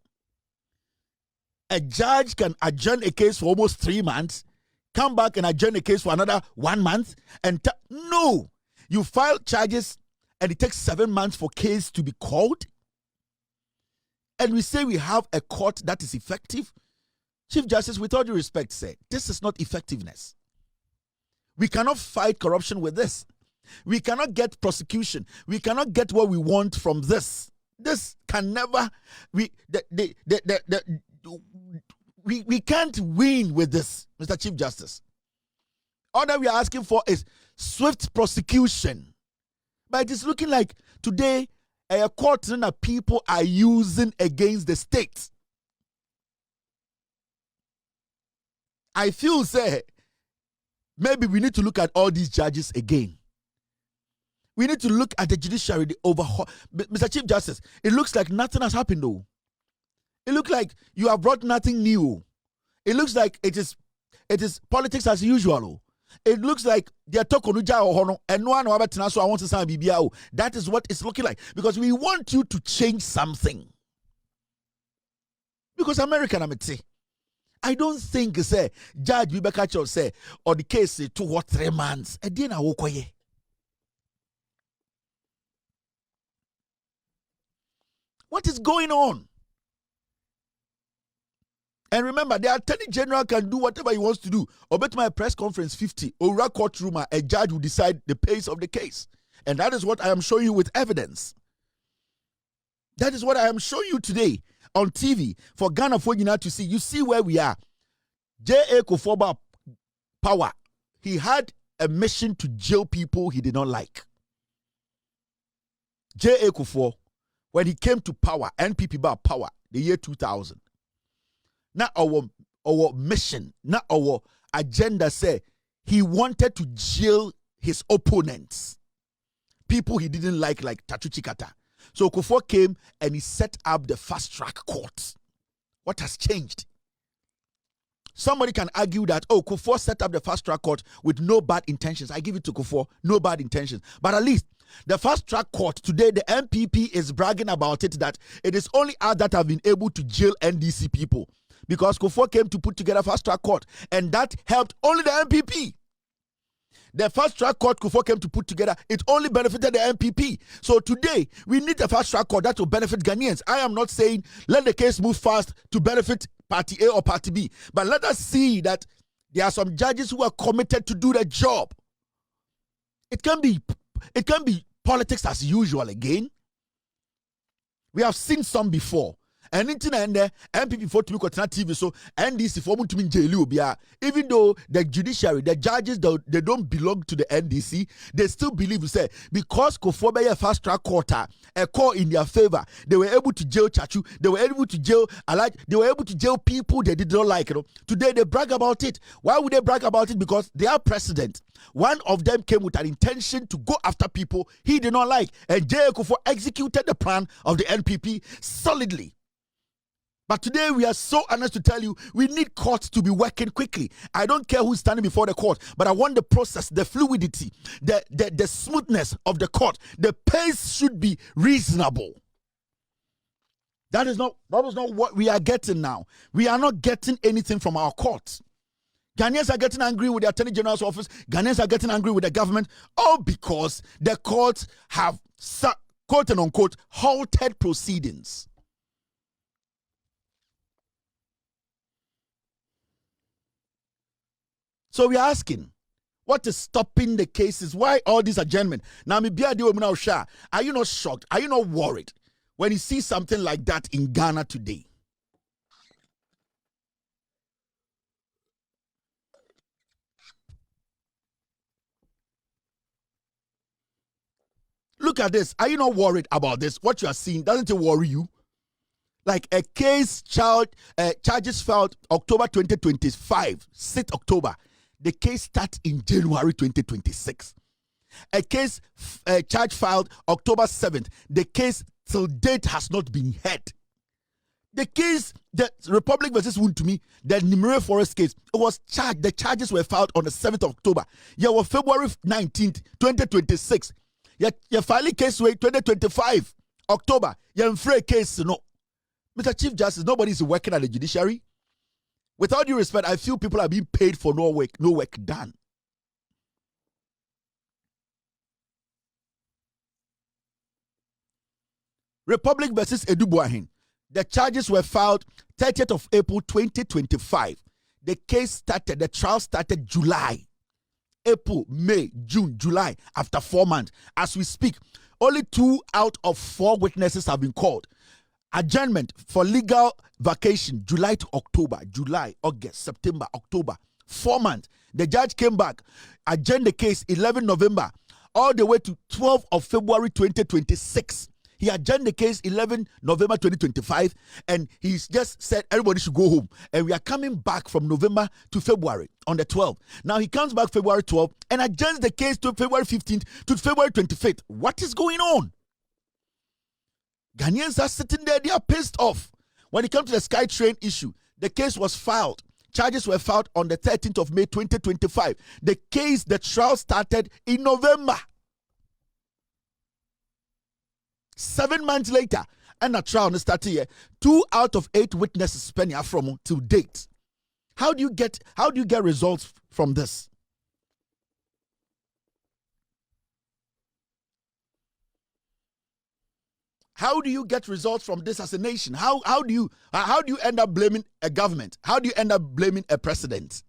a judge can adjourn a case for almost 3 months, come back and adjourn a case for another 1 month, and no, you file charges and it takes 7 months for case to be called, and we say we have a court that is effective. Chief Justice, with all due respect, said this is not effectiveness. We cannot fight corruption with this. We cannot get prosecution. We cannot get what we want from this. This can never, we can't win with this, Mr. Chief Justice. All that we are asking for is swift prosecution. But it is looking like today a court that people are using against the state. I feel, say, maybe we need to look at all these judges again. We need to look at the judiciary, the overhaul. Mr. Chief Justice, it looks like nothing has happened though. It looks like you have brought nothing new. It looks like it is politics as usual. It looks like they are talking and no one so I want to say BBO. That is what it's looking like. Because we want you to change something. Because American, I don't think say Judge Bibekacho say or the case say 2 or 3 months. What is going on? And remember, the Attorney General can do whatever he wants to do. Or bet my press conference 50, or a courtroom, a judge will decide the pace of the case. And that is what I am showing you with evidence. That is what I am showing you today on TV for Ghana for you now to see. You see where we are. J.A. Kufuor power. He had a mission to jail people he did not like. J.A. Kufuor, when he came to power, NPP bar power, the year 2000. Now our mission, not our agenda say he wanted to jail his opponents. People he didn't like Tatu Chikata. So Kufuor came and he set up the fast track court. What has changed? Somebody can argue that, Kufuor set up the fast track court with no bad intentions. I give it to Kufuor, no bad intentions. But at least the fast track court today, the MPP is bragging about it that it is only us that have been able to jail NDC people. Because Kufuor came to put together fast track court, and that helped only the MPP. The fast track court Kufuor came to put together, it only benefited the MPP. So today, we need a fast track court that will benefit Ghanaians. I am not saying let the case move fast to benefit Party A or Party B, but let us see that there are some judges who are committed to do the job. It can be politics as usual again. We have seen some before. And in the MPP for to be TV, so NDC for to mean jail. Even though the judiciary, the judges, they don't belong to the NDC, they still believe because Kofobe fast track court a call in their favor, they were able to jail Chachu, they were able to jail they were able to jail people they did not like. Today they brag about it. Why would they brag about it? Because they are president. One of them came with an intention to go after people he did not like, and J. Kofo executed the plan of the NPP solidly. But today we are so honest to tell you, we need courts to be working quickly. I don't care who's standing before the court, but I want the process, the fluidity, the smoothness of the court. The pace should be reasonable. That is not what we are getting now. We are not getting anything from our courts. Ghanaians are getting angry with the Attorney General's office. Ghanaians are getting angry with the government, all because the courts have, quote and unquote, halted proceedings. So we are asking, what is stopping the cases? Why all this adjournment? Now, are you not shocked? Are you not worried when you see something like that in Ghana today? Look at this. Are you not worried about this? What you are seeing, doesn't it worry you? Like a case charges filed October 2025, 6th October. The case starts in January 2026. A case charge filed October 7th. The case till date has not been heard. The case, the Republic versus Wontumi, the Nimere Forest case, it was charged. The charges were filed on the 7th of October. Yeah, well, February 19th, 2026. Yeah, filing case way 2025 October. Yeah, free case no. Mr. Chief Justice, nobody is working at the judiciary. With all due respect, I feel people are being paid for no work done. Republic versus Edubuahin. The charges were filed 30th of April 2025. The trial started July. April, May, June, July, after 4 months. As we speak, only 2 out of 4 witnesses have been called. Adjournment for legal vacation, July to October, July, August, September, October, 4 months. The judge came back, adjourned the case 11 November, all the way to 12th of February 2026. He adjourned the case 11 November 2025, and he's just said everybody should go home. And we are coming back from November to February on the 12th. Now he comes back February 12th and adjourns the case to February 15th to February 25th. What is going on? Ghanaians are sitting there, they are pissed off. When it comes to the SkyTrain issue, the case was filed. Charges were filed on the 13th of May 2025. The trial started in November. 7 months later, and the trial started here. 2 out of 8 witnesses spent from to date. How do you get results from this? How do you get results from this as a nation? How do you end up blaming a government? How do you end up blaming a president?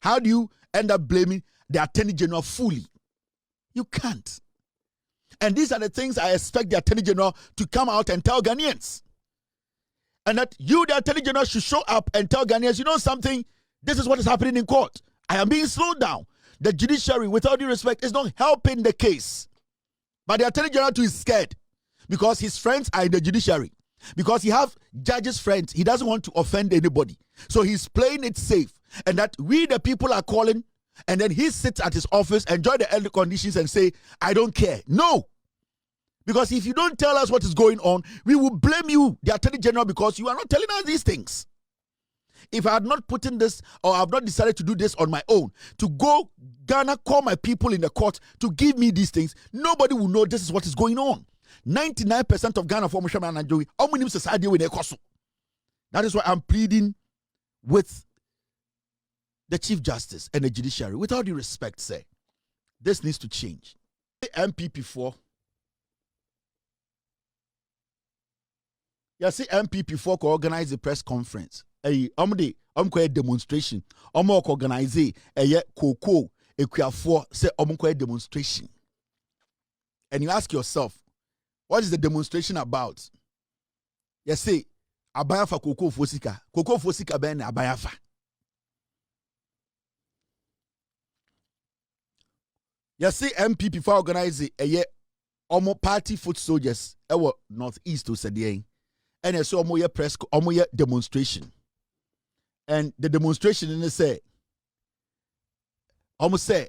How do you end up blaming the Attorney General fully? You can't. And these are the things I expect the Attorney General to come out and tell Ghanaians. And that you, the Attorney General, should show up and tell Ghanaians, you know something? This is what is happening in court. I am being slowed down. The judiciary, with all due respect, is not helping the case. But the Attorney General too is scared because his friends are in the judiciary. Because he have judges' friends. He doesn't want to offend anybody. So he's playing it safe. And that we, the people, are calling. And then he sits at his office, enjoy the air conditions and say, I don't care. No. Because if you don't tell us what is going on, we will blame you, the Attorney General, because you are not telling us these things. If I had not put in this, or I have not decided to do this on my own, to go Ghana, call my people in the court to give me these things, nobody will know this is what is going on. 99% of Ghana for Mushaman and Joey, that is why I'm pleading with the Chief Justice and the judiciary, with all due respect, say, this needs to change. The MPP4, you see MPP4 co organize a press conference. A demonstration. Organize a Koko Equia4 say demonstration. And you ask yourself, what is the demonstration about? You say abaya fa cocoa fosika. Cocoa fosika ben abaya fa. You see MPP for organize a year omo party foot soldiers ewo northeast to Sadian. And I saw omo ye press omo ye demonstration. And the demonstration in the say almost say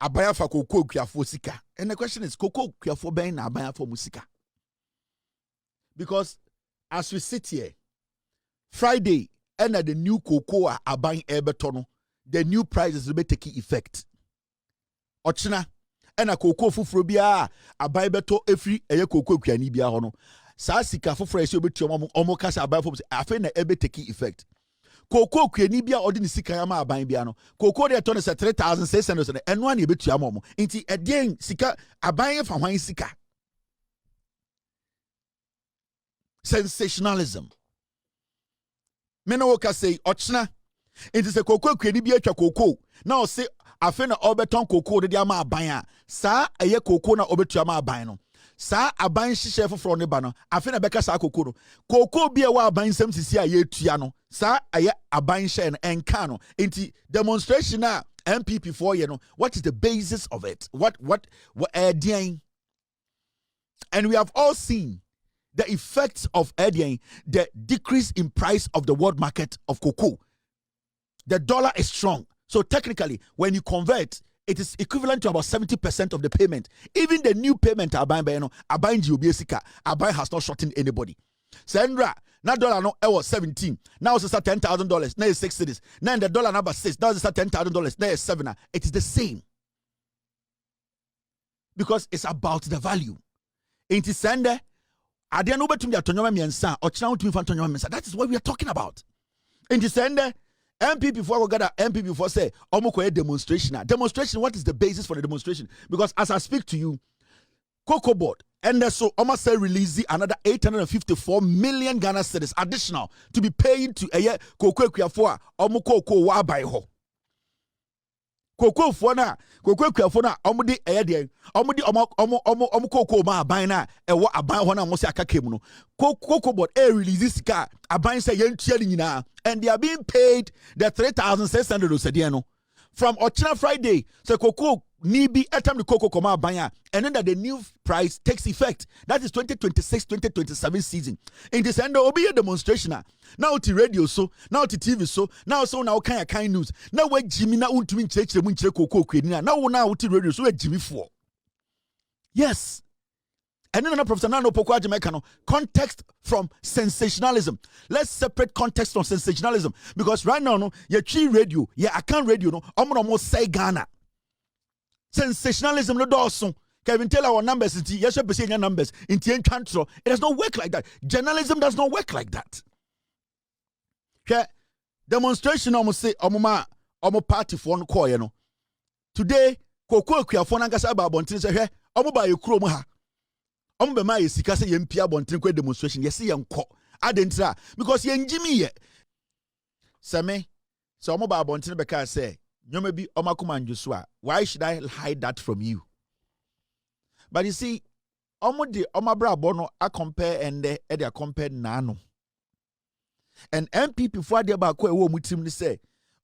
abaya fa cocoa kwiafo sika. And the question is cocoa kwiafo ben na abaya for musika. Because as we sit here Friday and the new cocoa abaya ebetono, the new prices will be taking effect. Ochina and a cocoa fufuro bia abaya beto every eye cocoa kwiani bia hono. Sa sika fufuro ese obetu omo kasa abaya for afa na ebe taking effect. Cocoa kweni bia odi ni sika ya ma aban bia no cocoa de ton se 3600 eno an ebetua momo nti edien sika aban fa hwan sika sensationalism me no ka say ochna nti se cocoa kweni bia atwa cocoa na o se afa na obeton cocoa de ama aban a sa eye cocoa na obetua ma aban no sa aban hihye foforo ne ba no afa na beka sa cocoa no cocoa bia wa aban sam sisi a ye tua no sa aye aban hye no enka no nti demonstration a MPP for you know what is the basis of it what and we have all seen the effects of the decrease in price of the world market of cocoa. The dollar is strong, so technically when you convert it is equivalent to about 70% of the payment. Even the new payment aban by aban GOBSika, aban has not shortened anybody. Sandra, now dollar no was 17. Now it's $10,000. Now it's 6 cities. Now the dollar number 6. Now it's $10,000. Now it's 7. It is the same. Because it's about the value. It is sender. That is what we are talking about. In the sender. MPP for MPP for say demonstration. Demonstration, what is the basis for the demonstration? Because as I speak to you, Cocoa Board and so almost say release another 854 million Ghana cedis additional to be paid to a cocoa for cocoa wa buy ho. Cocoa for na omudi eye omudi cocoa ma buy na e wa aban ho na mo se akaka mu no Cocoa Board release sika aban say yentua nyina and they are being paid the 3,600 osede no from Ochina Friday so cocoa nibi etam the cocoa koma aban and then that the new price takes effect. That is 2026-2027 season. In this end obi a demonstration now to radio so now to TV so now kind news now we Jimmy na untumi nchechire mu nchire cocoa kwani now to radio so we Jimmy for yes. And then Professor Nano Poko Jamaica context from sensationalism. Let's separate context from sensationalism because right now no your tree radio I can't radio no almost say Ghana. Sensationalism no doso. Kevin tell our numbers into yes we say numbers into it does not work like that. Journalism does not work like that. Okay, demonstration almost say omo party for no call you know. Today Koko Kuafo Nangasa ba bontin say he omo ba yekuro mu ha. Ombe ma yesika se yempia bontin kwa demonstration yesi yenko adentra because yenjimi ye seme so omo ba bontin beka say nyoma bi omakoma njuso a why should I hide that from you? But you see omo de omabra bono a compare and e dey compare nano and MPP for dey ba ko e wo mutim ni say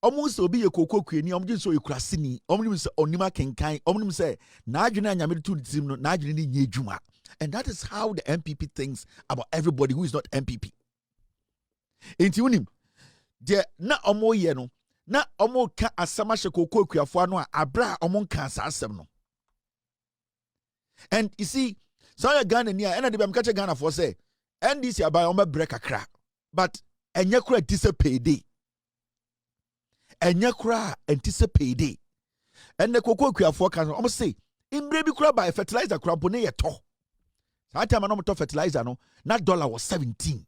omo so obi ye kokoko kwani omo je so ekurasini omo nim say onima kenkan omo nim say na adwene anyame to tim no na adwene ni nye adwuma. And that is how the MPP thinks about everybody who is not MPP. Inti unim de na omo ye no na omo ka asama hye kokoko kuafo no a abra omo ka asasem no. And you see so ya Ghana ni a na de bam ka che Ghana for say NDC abai omo break akra but enye kura anticipate enye kura anticipate and the kokoko kuafo kan omo say imbre bi kura by fertilizer kura bo ne ye to. That time I know fertilizer no, na dollar was 17.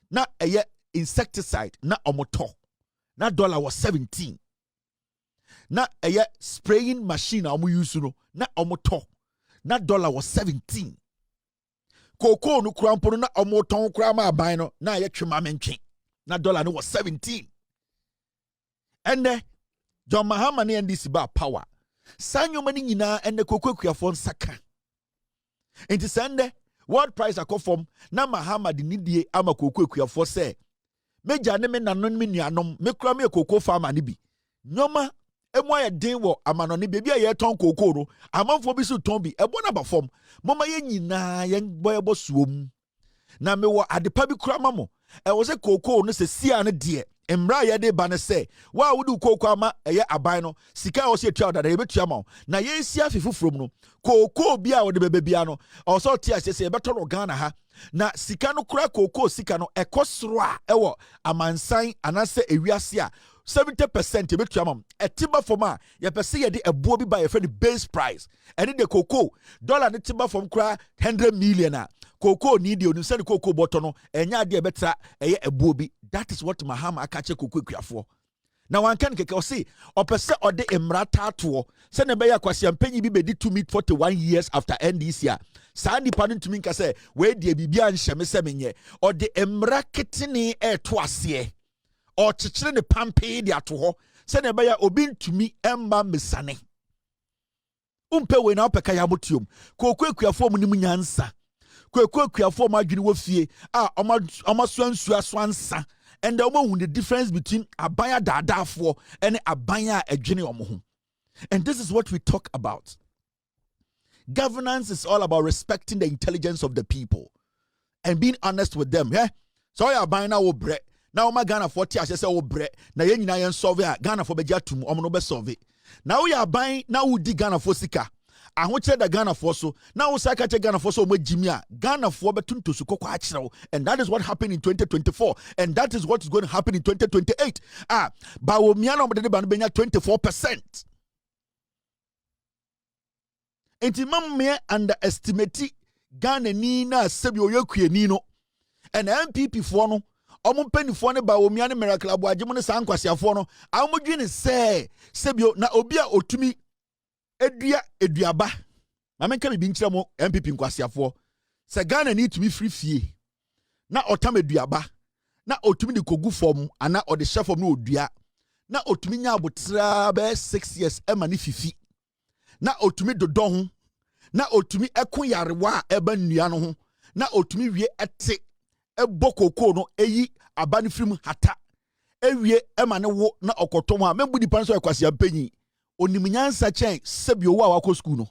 Na a insecticide na omoto. Na dollar was 17. Na a spraying machine amu use no na omoto. Na dollar was 17. Cocoa no krampo na omoton krama aban no na ye twema mentwe. Na dollar no was 17. And John Mahama ne NDC ba power. Sanyo mani nyina and the cocoa kuafon saka. Inti sende World price akofom na Mahama di nidie ama cocoa kuafo say meja ne me nanon me nuanom me kura me cocoa farmer ni bi nyoma emu aye den wo amanone bebi aye ton cocoa no amanfo bi so ton bi ebo na ba fom moma ye nyina ye boyebo suom na me wo adepa bi kura mamo e wo se cocoa no se sia ne de emra ye de ba ne se wa wudu cocoa ama eye aban no sika wo se tua da ye betua ma na ye sia fifufrom no cocoa bi a wo de bebia no o so tia se beto no Ghana ha na sika no kura cocoa sika no ekosro a ewo amansan anase ewiase a 70% betua ma etiba fom a ye pese ye de ebo bi ba ye friend base price and the cocoa dollar ne tiba fom kura 100 million a cocoa need you say the cocoa bottle no enya de betra eye ebo bi. That is what Mahama akache cocoa kuafo. Now one can keke o say opese ode emrata to se ne be ya kwase ampanyi bi bedi to meet 41 years after NDC a saa nipa no tumi nka say we de bibia nhyeme se menye ode emra ketene to ase o chichire ne pampe de ato ho se ne be ya obi ntumi emma mesane umpe we na opeka ya motiom cocoa kuafo mu nim nyansa kuafo ma adwene wo fie a omaso ansa and the woman the difference between abaya dadafo and abaya adwene omo. And this is what we talk about. Governance is all about respecting the intelligence of the people and being honest with them. Yeah? So ya abaya na wo bre na ma Ghana for tia say wo bre na ye nyina yen solve a Ghana for beja tum omo no be solve. Na wo ya abaya na wo di Ghana for sika ahoche da Ghana for so now saka che Ghana for so mo jimia Ghana for betunto su kokwa achiro, and that is what happened in 2024 and that is what is going to happen in 2028. Ba wo mia no de ba no benya 24%. Enti mamme underestimate Ghana ni na sebi oyekue ni no, and MPP for no omo mpanyifo ne ba wo mia ne miracle aboagye mo ne sankwasiafo no amodwi ne sebio na obi a otumi eduaba mamenka bibi nkyere mo MPP nkwasiafo se Ghana need to be free fie na otam eduaba na otumi de kogu form ana ode chef form no odua na otumi nya abotra be 6 years ema ne fifi na otumi dodɔ ho na otumi ɛko yarewa eba nnua no ho na otumi wie ɛte ɛbɔ kokoo no eyi aba ne firim hata ewie ema ne wo na ɔkɔtɔm a membu dipa nso ɛkwasiam panyi onimnyansa chen sebio wa wako school no.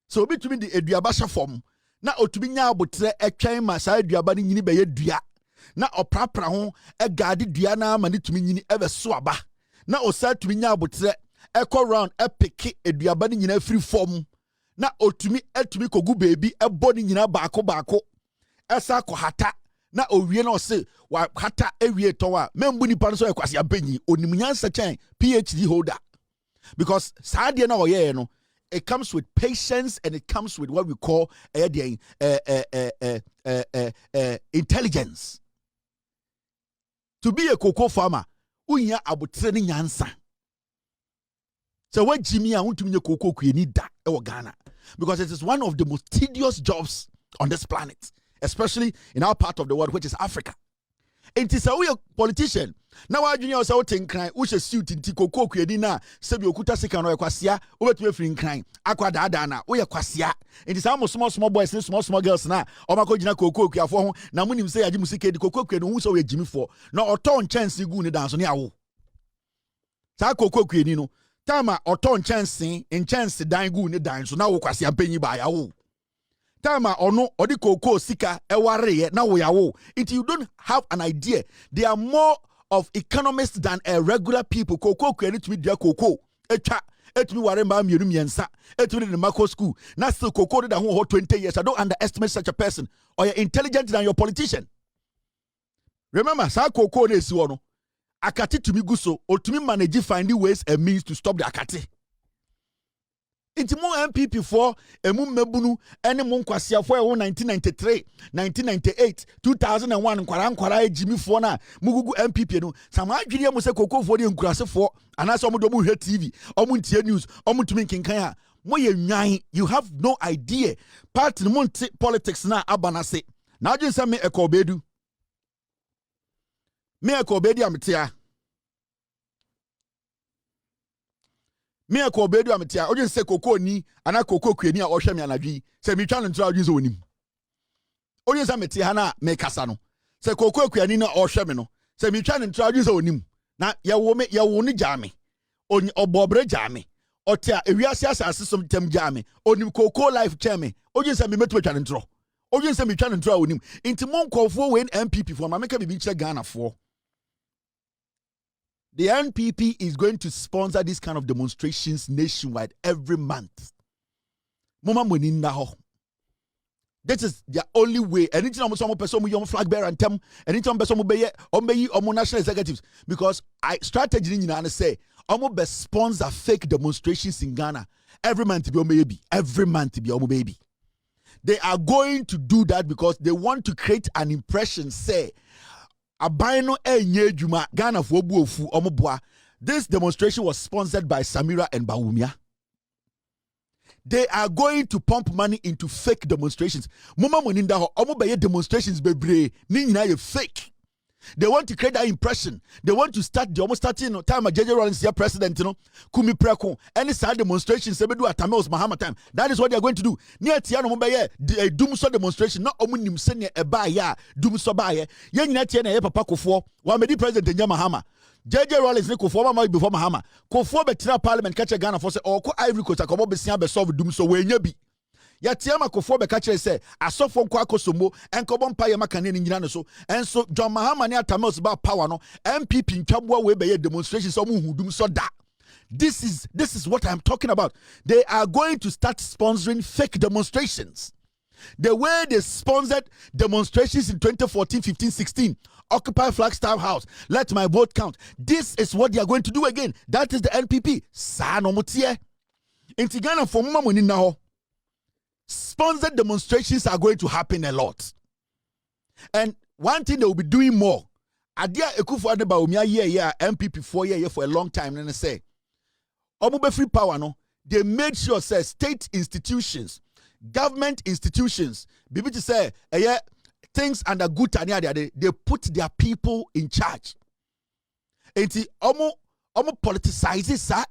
So obi tumi di eduaba sha form na otumi nya abotre etwen ma sa eduaba ni nyini be ye dua na oprapra ho egade dua na ma ni tumi nyini ebe so aba na osa tumi nya abotre ekɔ round epeke eduaba ni nyina free form na otumi etumi kogu baby ebo ni nyina baako esa ko hata na owie na ose wa hata ewie towa membu nipa so ekwase ampanyi onimnyansa chen PhD holder. Because sadie na oye no, it comes with patience and it comes with what we call intelligence. To be a cocoa farmer, unya abutre ni nyansa. So when Jimmy I want to be a cocoa need that Ghana, because it is one of the most tedious jobs on this planet, especially in our part of the world, which is Africa. It is a way politician. Now I junior so ten cry, we should suit in Tiko Kuyedina, Sebi Okuta Sikano Quasia, over to a free crying, Aqua Dadana, we are Quasia. It is almost small boys and small girls now. Or my Kojina Coco, Kiafon, Namunim say I Jimusike, the Coco, who saw a Jimmy for, no or ton chance you go dance on Yao. Sako Kuyedino, Tama or ton chance in chance to dine good dance, so now Quasia penny by Yao. Tama or no or the cocoa sika eware now we are it you don't have an idea. They are more of economists than a regular people. Cocoa credit with their cocoa. Et me ware ma mienu miensa. Et me in the macro school. Now still cocoa that who 20 years. I don't underestimate such a person. Or you're intelligent than your politician. Remember, sa cocoa is one. Akati to me guso or to me manage finding ways and means to stop the akati. Inti mo MPP for emu mebunu ene mo nkwasea for 1993 1998 2001 nkwara ejimi for na mugugu MPP no sama adwiri mo se kokofo de nkurase for anase omo do mo hwe TV omo ntie news omo tumi nkenkan a mo ye nwan. You have no idea part no monte politics na abanase na adwen se me ekobedu ametia me ko bedu ametia oje se koko ni ana koko kwani a ohwe me anadwi se mi twa no ntra oje so onim Onye sa meti ha na me kasa no. Se koko akuani na ohwe me no. Se mi twa ne ntra adwu se onim. Na ye wo ne jame. Oni obobre jame. Otia ewiase asase som tem jame. Onim koko life cheme. Onye sa me metu twa ne ntro. Onye sa me twa ne ntro onim. Inti mon kofo we MPP for ma meka bibi kire Ghana for. The NPP is going to sponsor this kind of demonstrations nationwide every month. Mama money na ho. This is the only way. Anything I'm some person with your flag bearer and them. Anything person will be national executives because I strategy in Ghana say be sponsor fake demonstrations in Ghana every month to be baby. Every month to be baby. They are going to do that because they want to create an impression. Say. Abaino enye juma Ghana for obuofu omoboa. This demonstration was sponsored by Samira and Bawumia. They are going to pump money into fake demonstrations. Mama moninda ho omobaye demonstrations bebre ni nyina ye fake. They want to create that impression. They want to start the almost starting time of JJ Rollins here president, Kumi Preko. Any side demonstrations they do at Tamils Mahama time. That is what they are going to do. Near Tiano Mumbaye, the Doomso demonstration, not omunim senya ebaya, Doomso baye. Yen Natiana Papa Kofo, Wamedi president in Yamahama. JJ Rollins ne Kofo Mama before Mahama. Kofo betina parliament catch a Ghana for say, or Ivory Coast, Akobo Besian be solve Doomso when you be. Yatiama kofo be kache say asofo nkwa akosomo enkobo mpa ye makane ni nyina no so enso John Mahama ne atamos ba power no MPP ntwaboa we be demonstrations so muhudum so da. This is what I'm talking about. They are going to start sponsoring fake demonstrations. The way they sponsored demonstrations in 2014, 15, 16, Occupy Flagstaff House, let my vote count. This is what they are going to do again. That is the NPP. Sa no mutie. Inti Ghana for mama money now. Sponsored demonstrations are going to happen a lot. And one thing they will be doing more. Adia Ekufu Adeba Umia year MPP 4 year for a long time. And they say, Omube free power no. They made sure say state institutions, government institutions, bibi to say things under good tania they put their people in charge. Enti omo politicize sa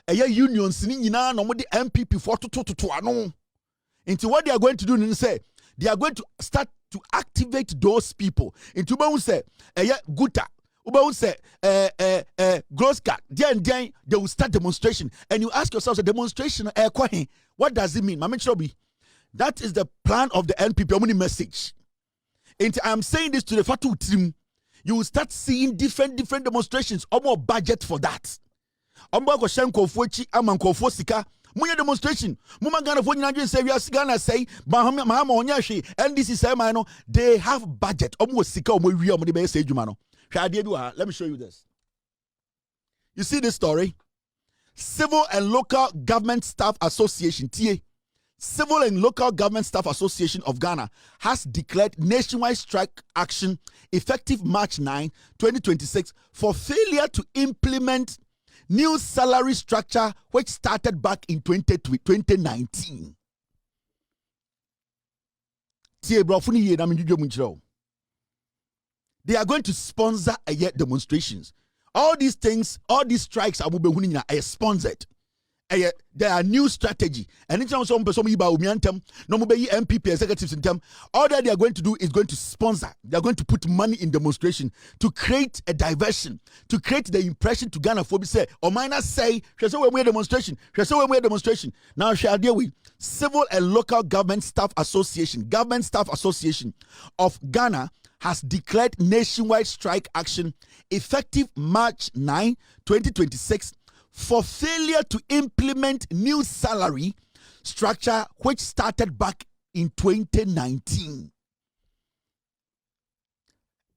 unions ni nyina no mo de MPP 4 to ano. Into what they are going to do is say they are going to start to activate those people. Into what we say, Guta, we say, Groska, they will start demonstration. And you ask yourself, a demonstration, what does it mean? That is the plan of the NPP. Only message. And I'm saying this to the Fatu team. You will start seeing different demonstrations. Or more budget for that. Ombo Shenko Fuchi, Amanko Fosika. Munya demonstration. Muma Ghana for Nigerian say we are Ghana say Mahama Onyashi and this is Mano. They have budget. Almost sika omo the say Jumano. Let me show you this. You see this story? Civil and Local Government Staff Association, TA. Civil and Local Government Staff Association of Ghana has declared nationwide strike action effective March 9, 2026 for failure to implement new salary structure which started back in 2019. They are going to sponsor demonstrations. All these things, all these strikes are sponsored. There are new strategy. And in terms of some MPP executives in them, all that they are going to do is going to sponsor. They are going to put money in demonstration to create a diversion, to create the impression to Ghana for say, or minus say, demonstration. Now, shall deal with Civil and Local Government Staff Association of Ghana has declared nationwide strike action effective March 9, 2026 for failure to implement new salary structure which started back in 2019.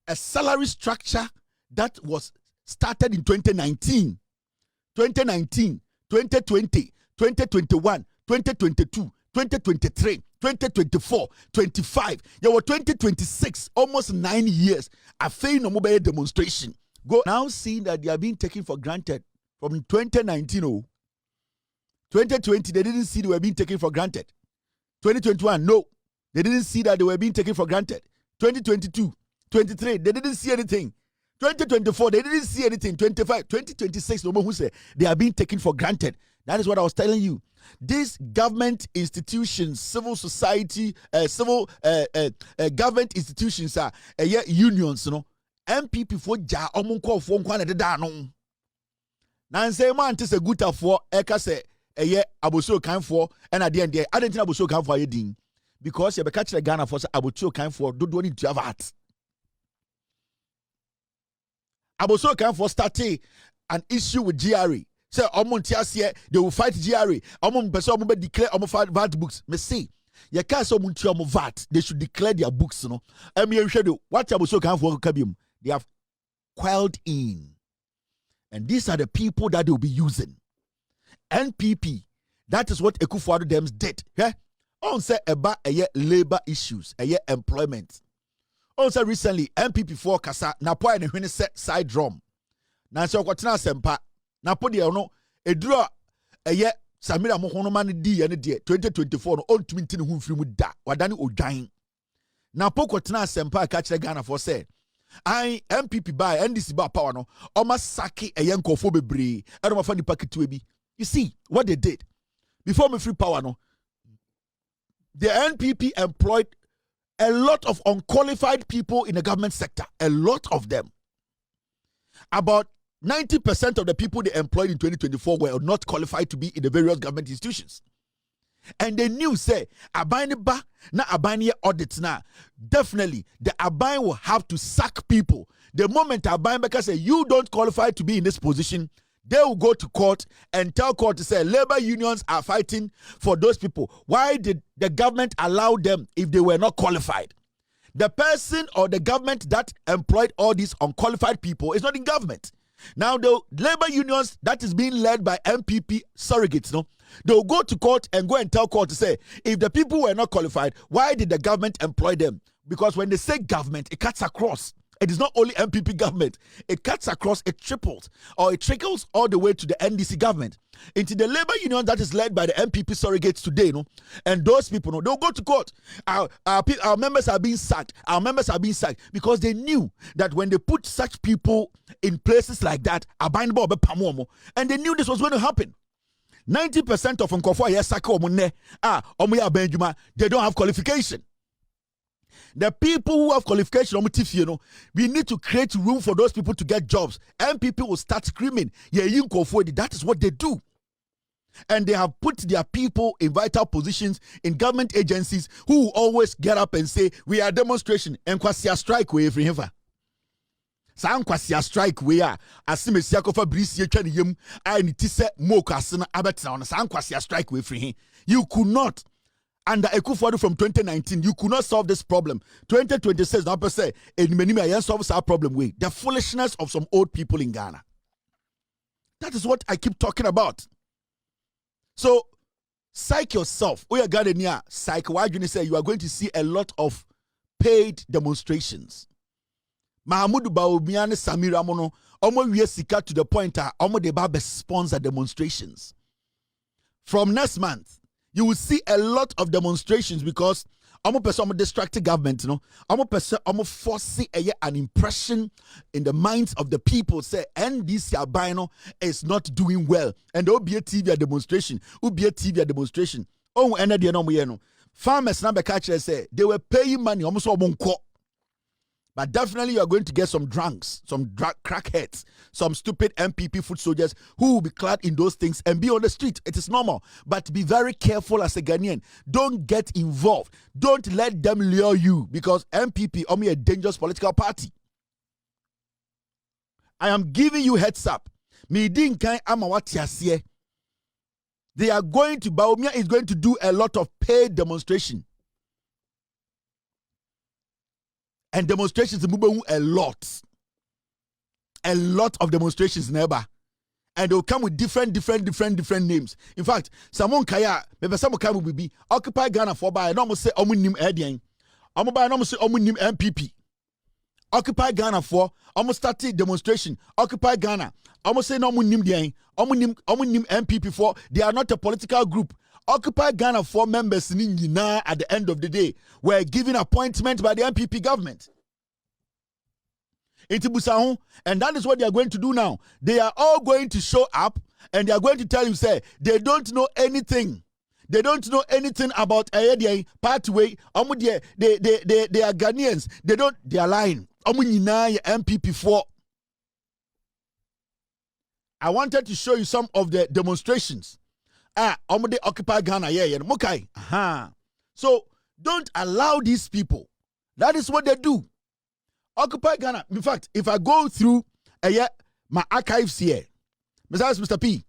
A salary structure that was started in 2019, 2020, 2021, 2022, 2023, 2024, 25. There were 2026, almost 9 years. A failed no mobile demonstration. Go now see that they are being taken for granted. From 2019, 2020, they didn't see they were being taken for granted. 2021, no, they didn't see that they were being taken for granted. 2022, 23, they didn't see anything. 2024, they didn't see anything. 25, 2026, no more who say they are being taken for granted. That is what I was telling you. these government institutions, civil society, government institutions are unions, you know. MPP for ja omunko for nkwa na deda no. Na nse man te se guta for eka se aboso kan for and at the end I didn't aboso kan for yedin because you be catch the Ghana for say aboso kan for do need to have heart. Aboso kan for started an issue with GRA. Say omuntiasie they will fight GRA. Omun person omun be declare omun VAT books. Me say you can't say omunti omun VAT. They should declare their books, you know. You should do what aboso kan for kabium. They have quailed in. And these are the people that they will be using. NPP, that is what Ekufuado them did. Yeah? On say about labor issues, employment. Also recently, NPP for Kasa, na po and when set side drum. Na so kwatina sempa. Na po de no eduro Samira Mohono man di ene de 2024 no on twinti ne hu mfiri mu da. Wadane odwan. Na po kwatina sempa ka kire Ghana for say I MPP by NDC ba power no oma saki nkofo bebre and oma fa nipa ketewe bi. You see what they did before me free power no, the NPP employed a lot of unqualified people in the government sector, a lot of them. About 90% of the people they employed in 2024 were not qualified to be in the various government institutions. And they knew, say, Abani ba na Abani audits na. Definitely, the Abani will have to sack people. The moment Abani Beka say, you don't qualify to be in this position, they will go to court and tell court to say, labor unions are fighting for those people. Why did the government allow them if they were not qualified? The person or the government that employed all these unqualified people is not in government. Now, the labor unions that is being led by MPP surrogates, no, they'll go to court and go and tell court to say, if the people were not qualified, why did the government employ them? Because when they say government, it cuts across. It is not only MPP government. It cuts across, it triples, or it trickles all the way to the NDC government. Into the labor union that is led by the MPP surrogates today, no? And those people, no, they'll go to court. Our members are being sacked. Our members are being sacked because they knew that when they put such people in places like that, and they knew this was going to happen. 90% of them, they don't have qualification. The people who have qualification, we need to create room for those people to get jobs. And people will start screaming, that is what they do. And they have put their people in vital positions in government agencies who will always get up and say, we are demonstration. And kwasi strike way free here. Sa kwasi strike way asimesia kofa brisi etwa ne yem a ni ti se mokase na abetena on sa kwasi strike way free. You could not. Under Ekufuado from 2019, you could not solve this problem. 2026, now per se, and solve our problem with the foolishness of some old people in Ghana. That is what I keep talking about. So, psych yourself. We are Ghanaian. Psych. Why do you say you are going to see a lot of paid demonstrations? Mahamudu Bawumiane Samira Mono, omo we sika to the point that omo de ba sponsor demonstrations. From next month, you will see a lot of demonstrations because I'm distracted government, I'm forcing an impression in the minds of the people. Say, NDC albino is not doing well, and there will be a TV demonstration. Demonstration. Oh, and the no farmers number catcher say they were paying money almost all but definitely you are going to get some drunks, some crackheads, some stupid MPP foot soldiers who will be clad in those things and be on the street. It is normal. But be very careful as a Ghanaian. Don't get involved. Don't let them lure you because MPP only a dangerous political party. I am giving you heads up. They are going to, Bawumia is going to do a lot of paid demonstration. And demonstrations a lot of demonstrations never, and they'll come with different names. In fact, someone kaya maybe some will be Occupy Ghana for by and almost say omunim edian, almost say omunim MPP. Occupy Ghana for almost started demonstration. Occupy Ghana, almost say no omunim dian, omunim MPP for they are not a political group. Occupy Ghana 4 members at the end of the day were given appointment by the MPP government. And that is what they are going to do now. They are all going to show up and they are going to tell you, say, they don't know anything. They don't know anything about a pathway. They are Ghanaians. They are lying. MPP4. I wanted to show you some of the demonstrations. They occupy Ghana. Okay. So don't allow these people. That is what they do. Occupy Ghana. In fact, if I go through my archives here, Mr. P,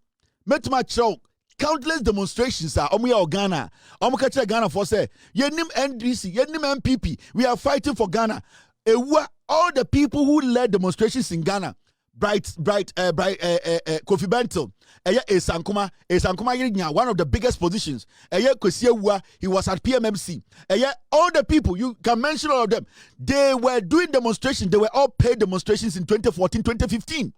met my show countless demonstrations are Ghana. Ghana for say, Yenim NDC, Yenim MPP. We are fighting for Ghana. All the people who led demonstrations in Ghana, Kofi Bentil, Esankuma, one of the biggest positions. He was at PMMC. All the people, you can mention all of them. They were doing demonstrations. They were all paid demonstrations in 2014, 2015.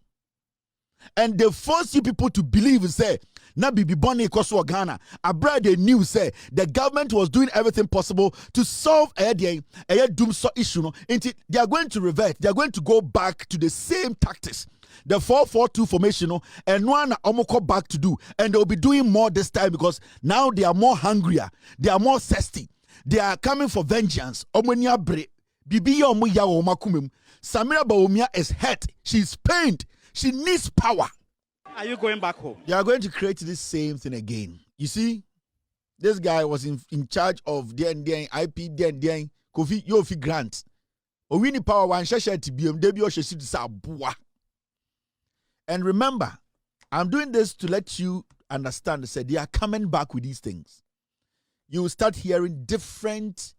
And they force you people to believe and say, na bibi boni koso Ghana. Abroad they knew say the government was doing everything possible to solve a doom so issue. No, they are going to revert. They are going to go back to the same tactics, the 4-4-2 formation. No, and one omoko back to do, and they will be doing more this time because now they are more hungrier. They are more thirsty. They are coming for vengeance. Omonia bre bibi omo ya omakumem. Samira Bawumia is hurt. She's pained. She needs power. Are you going back home? They are going to create this same thing again. You see, this guy was in charge of DN, IP, DN, Kofi, Yofi Grant. Owini power one shasha TBM, Debi Oshesu Sabua. And remember, I'm doing this to let you understand that they are coming back with these things. You will start hearing different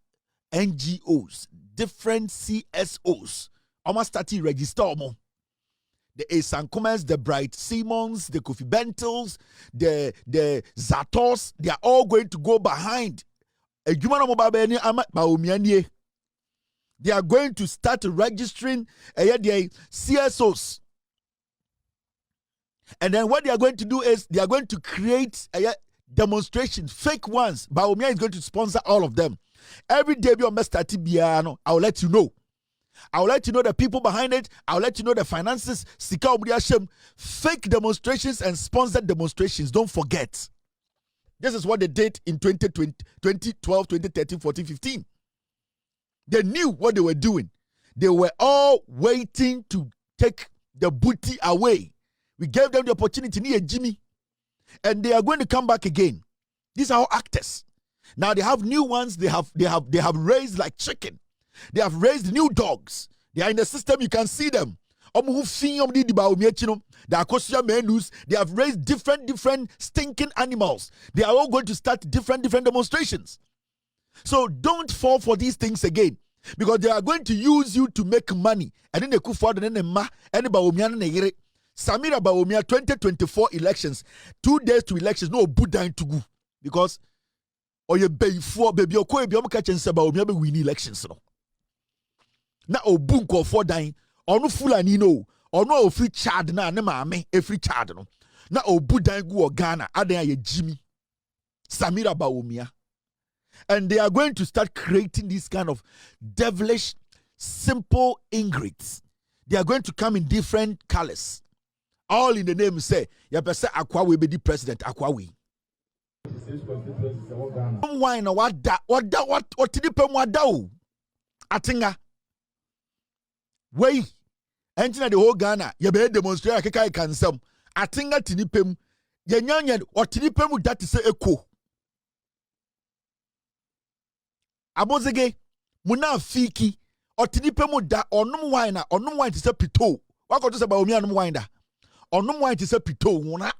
NGOs, different CSOs. Almost starting register more. The Esankumas, the Bright Simons, the Kofi Bentils, the Zatos, they are all going to go behind. They are going to start registering the CSOs. And then what they are going to do is they are going to create demonstrations, fake ones. Baumia is going to sponsor all of them. Every day, I will let you know. I'll let you know the people behind it. I'll let you know the finances. Fake demonstrations and sponsored demonstrations. Don't forget. This is what they did in 2012, 2013, 14, 15. They knew what they were doing. They were all waiting to take the booty away. We gave them the opportunity near Jimmy. And they are going to come back again. These are all actors. Now they have new ones. They have raised like chicken. They have raised new dogs. They are in the system. You can see them. They have raised different stinking animals. They are all going to start different demonstrations. So don't fall for these things again, because they are going to use you to make money. And then they could afford Samira Bawumia 2024 elections, 2 days to elections. No Buddha to go because you baby win elections. Na obunko for dying onu fulani no onu ofri chad na ne maame efri chad no na obudan gu Ghana adan ye Jimmy Samira Bawumia. And they are going to start creating this kind of devilish simple ingredients. They are going to come in different colors, all in the name say ya pese akwa we be the president akwa we wine what tidipem wada o atinga wey entina the whole Ghana ye be demonstrate akeka kansam atinga tinipem ye nyanya otinipem that is echo abozege muna fiki otinipem da onum wine is a pito wakoto se ba omi anum wine da onum wine is a pito wona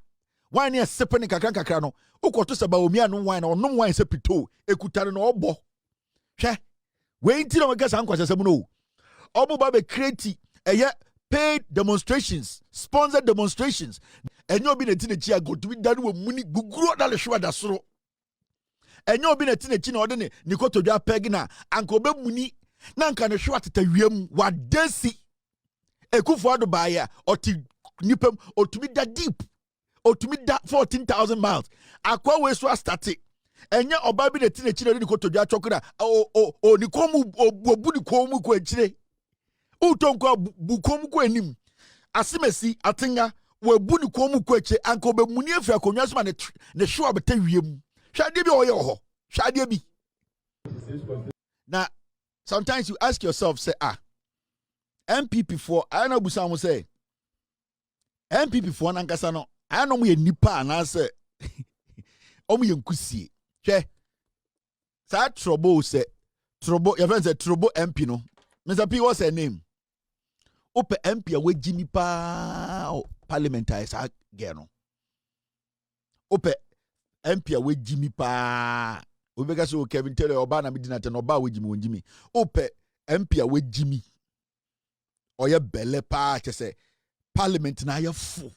wine e sepene kakra no ukoto se ba omi anum wine onum wine is a pito ekutare no obo hwe we ntira magasa ankwasese mu no obo ba be create paid demonstrations, sponsored demonstrations. And you'll be a teenager go to be done with money gugro da le shwa da soro. And you'll be a teenager no de nikoto ja pegina anko be muni na nka ne shwa teta wiem wa desi ekufo ado ba ya oti nipem otumi da deep otumi da 14,000 miles akwa we so start enye oba bi na teenager no nikoto ja chokura o nikomu obu nikomu ko achire utonko bukom ko anim asemasi atenga wabu ni kom ko eche anko be muni afra konwa so ma ne hwe abeta wiem hwade bi oye ho hwade bi na sometimes you ask yourself say MPP for I know busa mo say MPP for nankasa no I know mo ye nipa na say omo ye nkusie hwe sa trouble say trouble your friend say trouble MP no Mr. P what's her name ope MP a we jimi pa parliamentary sa ge no ope MP a we jimi pa obeka so Kevin Taylor oba na medina te no oba we jimi wonjimi ope MP a we jimi oye belle pa che say parliament na ye fu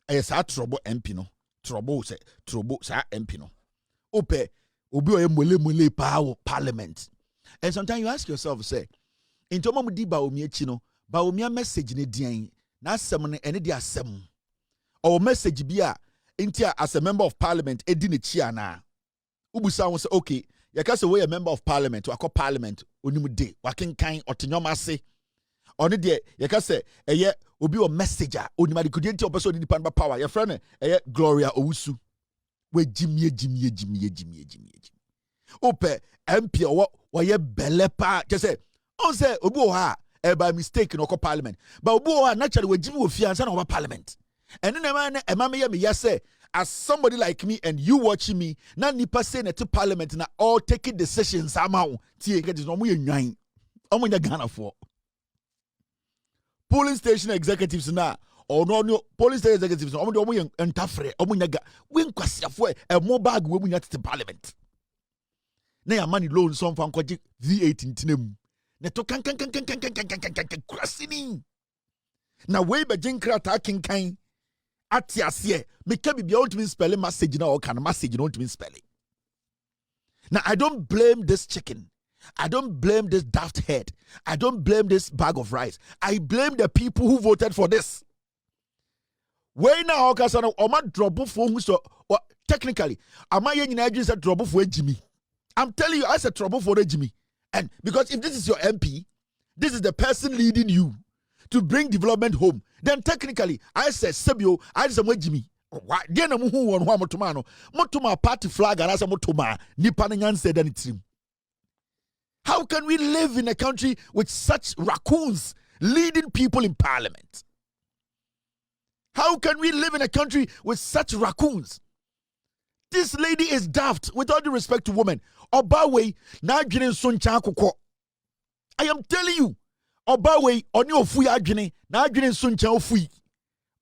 e sa trouble MP no trouble sa MP no ope obi oye mole pa parliament. And sometimes you ask yourself, say, in Tomo di Baomi Chino, Baomi message ne dian, na semone ene dia sem. Or message bia, intia as a member of parliament, edini chiana. Ubusa will say, okay, yakase way a member of parliament, wako parliament, unimude, wakin kain, otinyoma se. Oni de, yakase, eye, obi o messenger, unimadi kudienti o person independent power. Your friend, eye, Gloria Owusu. We Jimmy. Ope MP or ye belle pa just say on say obu ha by mistake no parliament but obu naturally we Jimmy wo fiansa na parliament and then man me yes say as somebody like me and you watching me na nipa say na to parliament na all taking decisions amount tie get no mo yenwan omo nya Ghana for polling station executives na or no police station executives omo de omo yen entafre omo nya ga we nkwasiafo e mo bag we mu nya to parliament na ya money loan some fan kwaji V8 ntinem ne to kan krasini na we be jinkra ta kinkan atiase me ka bibia ultimate spell message na o kan message no ultimate spell. Now I don't blame this chicken, I don't blame this daft head, I don't blame this bag of rice, I blame the people who voted for this. Wey na okasa o ma drop for who so technically am I nyina adwin say drop for Jimmy. I'm telling you, I said trouble for Jimmy. And because if this is your MP, this is the person leading you to bring development home, then technically, I said, Sebio, I said, Jimmy. Why? Then I'm who one motomano, motoma party flag, and as a motoma, Nipanyan said anything. How can we live in a country with such raccoons leading people in parliament? How can we live in a country with such raccoons? This lady is daft, with all due respect to women. Obawe, na adwene so ncha akokɔ. I am telling you, Obawe, oni ofui adwene, na adwene so ncha ofui.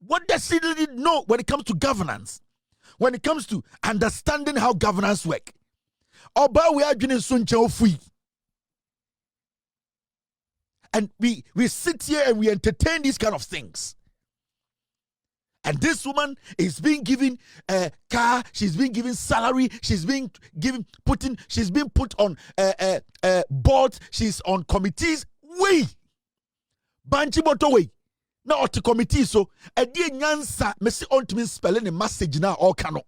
What does she really know when it comes to governance? When it comes to understanding how governance work? Obawe adwene so ncha ofui. And we sit here and we entertain these kind of things. And this woman is being given a car, she's being given salary, she's being put on boards, she's on committees. We banchi moto we na ot committee so e die nyansa mesi ontimi spell ne message na all kano.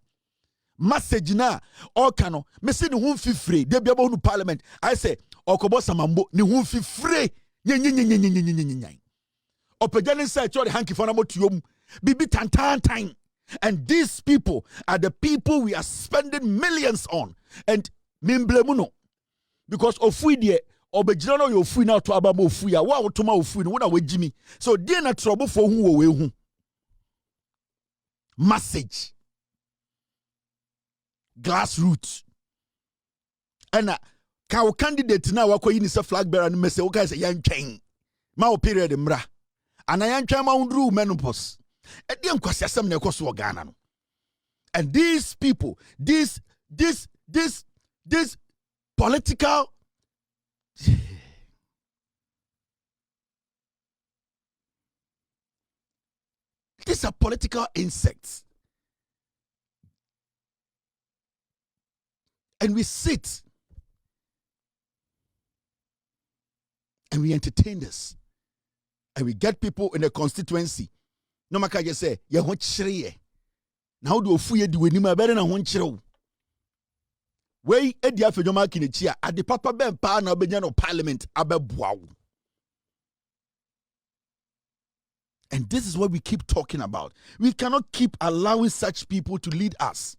Message na all kano. Mesi ne hu fifre de bia bo nu parliament. I say okobo samambo ne hu fifre nyenyenyenyenyenyenyenyenyen. Opejane say cho de hanky for na motuom. Bibi tan. And these people are the people we are spending millions on. And mimblemuno. Because ofui die obejina no yo ofui na to aba mo ofui a wa wotoma ofui no na wajimi. So dey na trouble for hu we hu. Message. Grassroots. And ka candidate na wakoyi ni se flag bearer ni mese wo ka se yan twen. Ma o period mra. Ana yan twen ma undru menopause. And these people, this political these are political insects. And we sit and we entertain this. And we get people in the constituency. No maka je say ye ho kyere na wo do ofu ye di wani ma bere na ho kyere wo we edi afedwoma kinechi a ade papa ben pa na obenya no parliament abeboa wo And this is what we keep talking about. We cannot keep allowing such people to lead us.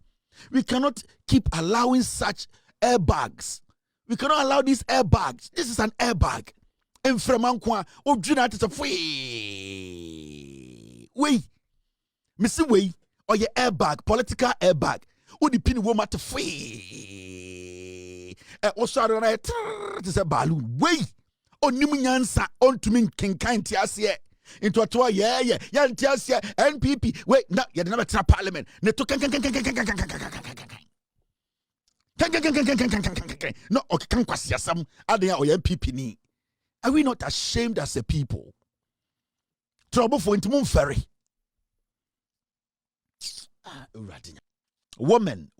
We cannot keep allowing such airbags. We cannot allow these airbags. This is an airbag. And from Ankwa, Ojina is a way. Missy way, or your airbag, political airbag. Or the pin woman to free. Also, I don't know, it is a balloon. Way. On Nimunyansa, on to me, King Kind Tiasia. Into a toy, yeah, Tiasia, NPP. Wait, no, you never try parliament. No, okay, some other or NPP ni. Are we not ashamed as a people? Trouble for Intimum Ferry. Woman.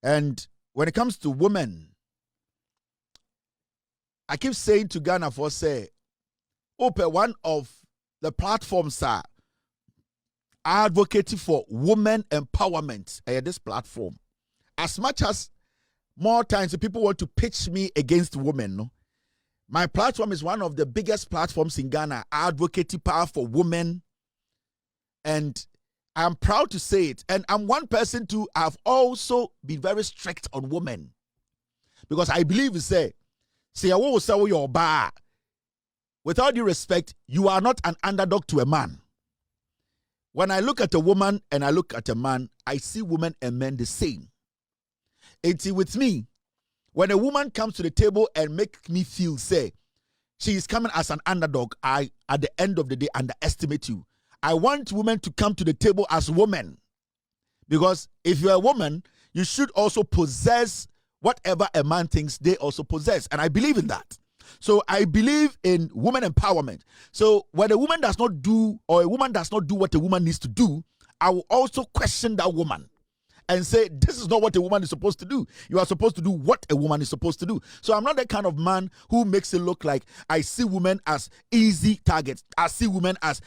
And when it comes to women, I keep saying to Ghana for say, open one of the platforms are advocating for women empowerment. This platform, as much as more times people want to pitch me against women, no? My platform is one of the biggest platforms in Ghana, advocating power for women, and I'm proud to say it. And I'm one person to have also been very strict on women, because I believe say your bar. Without due respect, you are not an underdog to a man. When I look at a woman and I look at a man, I see women and men the same. It's with me. When a woman comes to the table and make me feel, say, she is coming as an underdog, I, at the end of the day, underestimate you. I want women to come to the table as women. Because if you're a woman, you should also possess whatever a man thinks they also possess. And I believe in that. So I believe in women empowerment. So when a woman does not do, or a woman does not do what a woman needs to do, I will also question that woman and say, this is not what a woman is supposed to do. You are supposed to do what a woman is supposed to do. So I'm not the kind of man who makes it look like I see women as easy targets. I see women as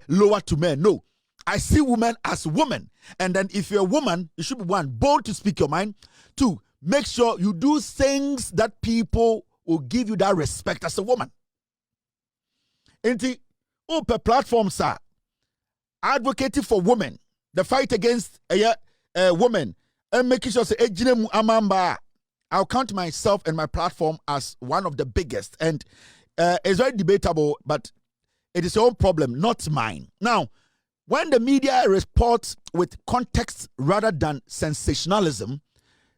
lower to men. No, I see women as women. And then if you're a woman, you should be one, bold to speak your mind. Two, make sure you do things that people will give you that respect as a woman. Inti, per platform, sir, advocating for women, the fight against women, and making sure say amamba. I'll count myself and my platform as one of the biggest, and it's very debatable, but it is your own problem, not mine. Now, when the media reports with context rather than sensationalism,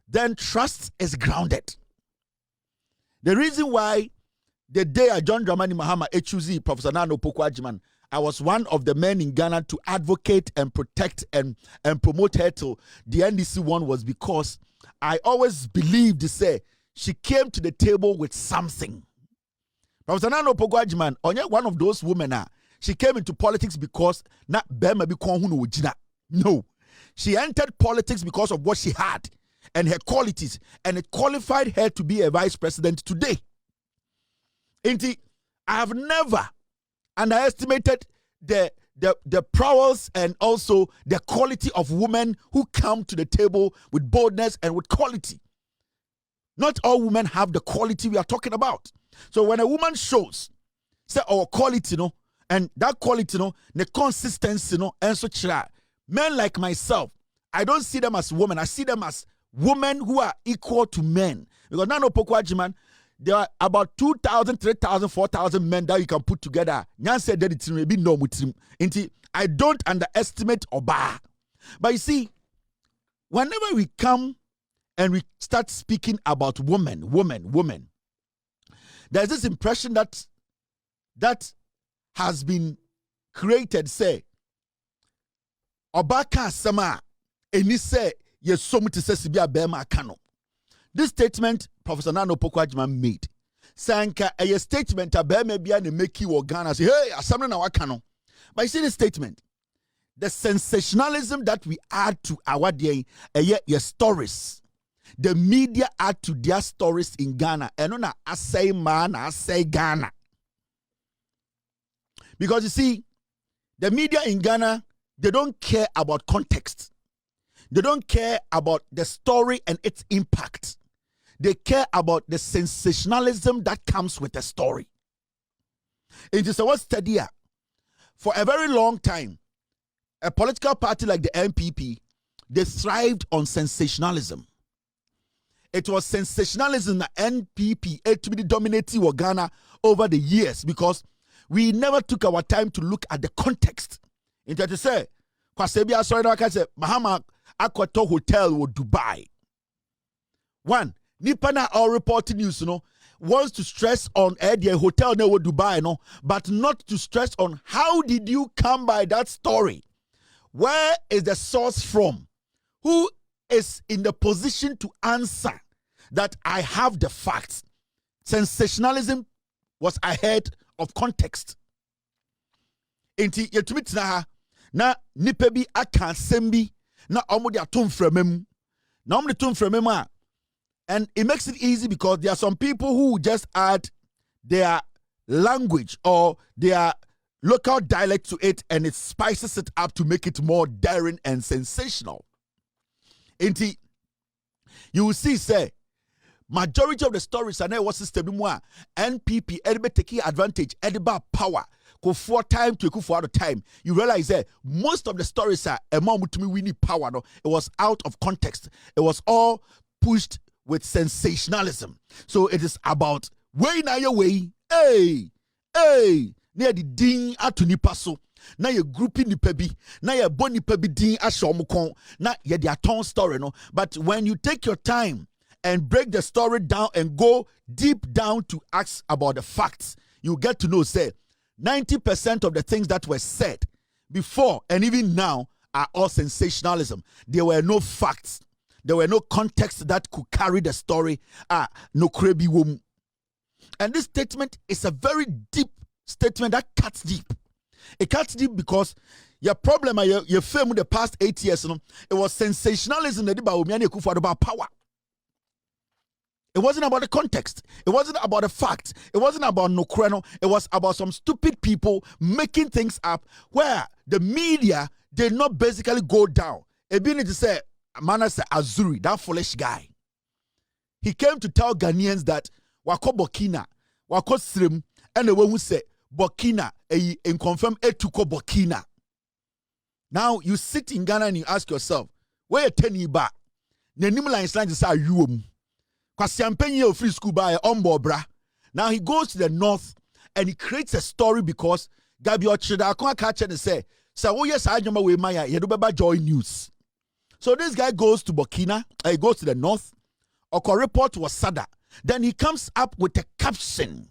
then trust is grounded. The reason why the day I joined Dramani Mahama HUZ, Professor Nana Opoku-Agyeman, I was one of the men in Ghana to advocate and protect and promote her to the NDC one, was because I always believed to say she came to the table with something. Professor Nana Opoku-Agyeman, only one of those women, she came into politics because not Bema be ojina. No, she entered politics because of what she had and her qualities, and it qualified her to be a vice president today. Indeed, I have never underestimated the prowess and also the quality of women who come to the table with boldness and with quality. Not all women have the quality we are talking about. So when a woman shows, say, our quality, and that quality, the consistency, and such, men like myself, I don't see them as women. I see them as women who are equal to men. Because Nana Opoku-Agyeman, there are about 2,000, 3,000, 4,000 men that you can put together. I don't underestimate Oba. But you see, whenever we come and we start speaking about women, there's this impression that has been created, say, Obaka Sama, and he say, yes, so much to say, Bema Kano. This statement Professor Nana Opoku-Agyeman made, Sanka a statement a Bema Bia ne make you Ghana say, hey, asamna na wakano. But you see the statement, the sensationalism that we add to our day, your stories, the media add to their stories in Ghana, and on I say man, I say Ghana. Because you see, the media in Ghana, they don't care about context. They don't care about the story and its impact. They care about the sensationalism that comes with the story. It is a what study for a very long time. A political party like the NPP, they thrived on sensationalism. It was sensationalism that NPP actually dominated Ghana over the years because we never took our time to look at the context. In that to say, Kwasebia sorry no can say Mahama Akwato Hotel or Dubai. One, Nipana all reporting news, wants to stress on the hotel near Dubai, but not to stress on how did you come by that story? Where is the source from? Who is in the position to answer that I have the facts? Sensationalism was ahead of context. Enti yetumit na nipa bi aka asem bi na omo de atom framam na omo de tom framam and it makes it easy because there are some people who just add their language or their local dialect to it and it spices it up to make it more daring and sensational. Enti you will see say majority of the stories are now what system NPP edbe taking advantage edible power go for time to go for out of time. You realize that most of the stories are a mom to me winning power. No, it was out of context. It was all pushed with sensationalism. So it is about way na your way. Hey, near the ding atuni paso. Na ye grouping the pebi, na ye boni pebi ding ashomukon, na ye their tongue story. No, but when you take your time and break the story down and go deep down to ask about the facts, you get to know, say, 90% of the things that were said before and even now are all sensationalism. There were no facts. There were no context that could carry the story. No krebi wom. And this statement is a very deep statement that cuts deep. It cuts deep because your problem, your film the past 8 years, it was sensationalism about power. It wasn't about the context. It wasn't about the facts. It wasn't about Nokreno. It was about some stupid people making things up where the media did not basically go down. Ebini to say, Manase Azuri, that foolish guy. He came to tell Ghanaians that wako Burkina, wako Srim, and the one who said Burkina, and confirm etuko Burkina. Now you sit in Ghana and you ask yourself, where you 10 years back? The name line is to say you. Kwasiampenye free school by bra. Now he goes to the north and he creates a story because Gabi Ochida akwa catch and say, "So yes, I remember we maya yedubeba joy news." So this guy goes to Burkina, he goes to the north. Oko report was Sada. Then he comes up with a caption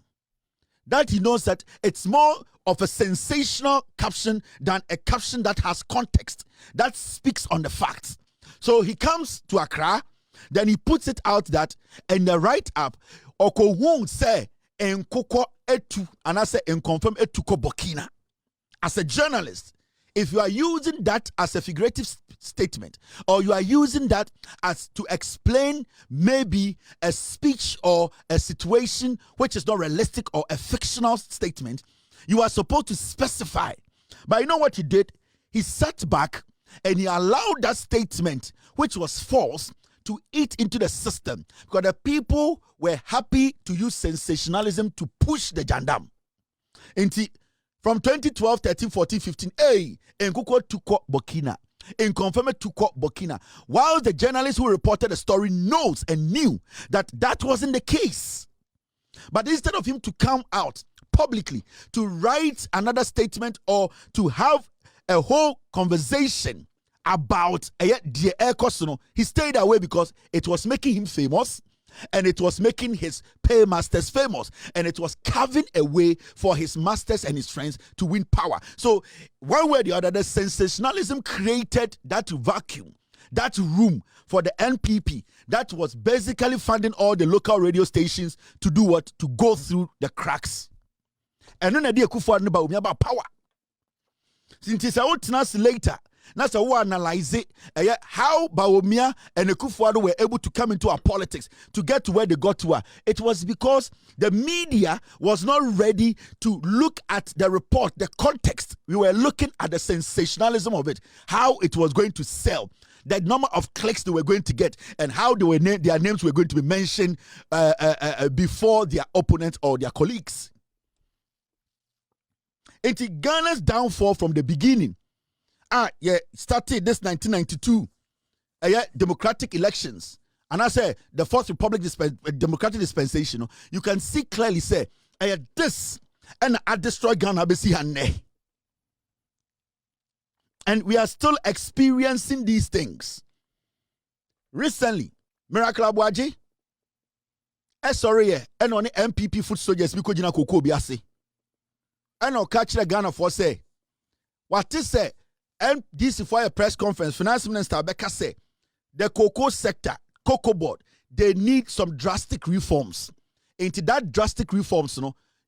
that he knows that it's more of a sensational caption than a caption that has context, that speaks on the facts. So he comes to Accra. Then he puts it out that in the write-up, Oko won't say enkoko etu, and I say confirm etuko Burkina. As a journalist, if you are using that as a figurative statement, or you are using that as to explain maybe a speech or a situation which is not realistic or a fictional statement, you are supposed to specify. But you know what he did? He sat back and he allowed that statement, which was false, to eat into the system because the people were happy to use sensationalism to push the jandam. From 2012, 13, 14, 15, Nkuko tuko Burkina. Inconfirmed tuko Burkina. While the journalist who reported the story knows and knew that that wasn't the case. But instead of him to come out publicly to write another statement or to have a whole conversation about he stayed away because it was making him famous and it was making his paymasters famous and it was carving a way for his masters and his friends to win power. So one way or the other, the sensationalism created that vacuum, that room for the NPP that was basically funding all the local radio stations to do what? To go through the cracks. And then idea about power. Since I would later, that's how we analyze it. How Bawumia and Akufo-Addo were able to come into our politics to get to where they got to. It was because the media was not ready to look at the report, the context. We were looking at the sensationalism of it, how it was going to sell, the number of clicks they were going to get, and how they were their names were going to be mentioned before their opponents or their colleagues. It's Ghana's downfall from the beginning. Started this 1992 democratic elections. And I say the Fourth Republic democratic dispensation. You can see clearly say this and I destroy Ghana and we are still experiencing these things. Recently, Miracle Abuaji, sorry, and on the MPP foot soldiers because you know Koko Biase. And I'll catch the Ghana for say what is say this for a press conference. Finance Minister Becca say the cocoa sector, cocoa board, they need some drastic reforms. Into that drastic reforms,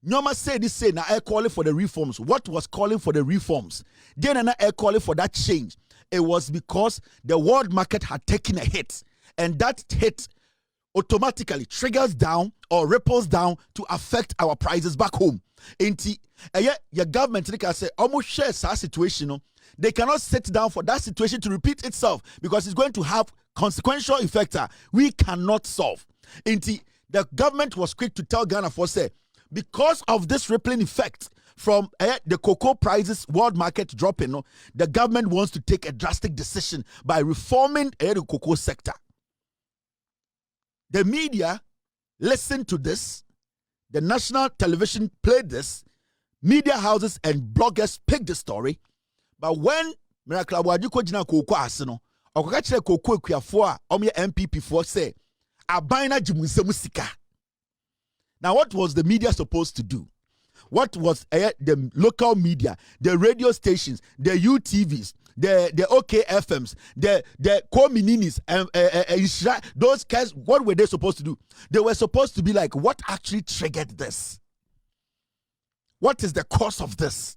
Nyoma say this say now I calling for the reforms. What was calling for the reforms? Then I calling for that change. It was because the world market had taken a hit, and that hit automatically triggers down or ripples down to affect our prices back home. Into your government can say almost shares our situation. They cannot sit down for that situation to repeat itself because it's going to have consequential effect we cannot solve. Into the government was quick to tell Ghana for say, because of this rippling effect from the cocoa prices world market dropping, the government wants to take a drastic decision by reforming the cocoa sector. The media listened to this. The national television played this. Media houses and bloggers picked the story. But when Miracle Abuaji ko jina cocoa asino, okoka kire cocoa kuafo a omye MPP for say, "Abana jimunsemu sika." Now, what was the media supposed to do? What was the local media, the radio stations, the UTVs, the OKFMs, the Komininis, those guys, what were they supposed to do? They were supposed to be like, what actually triggered this? What is the cause of this?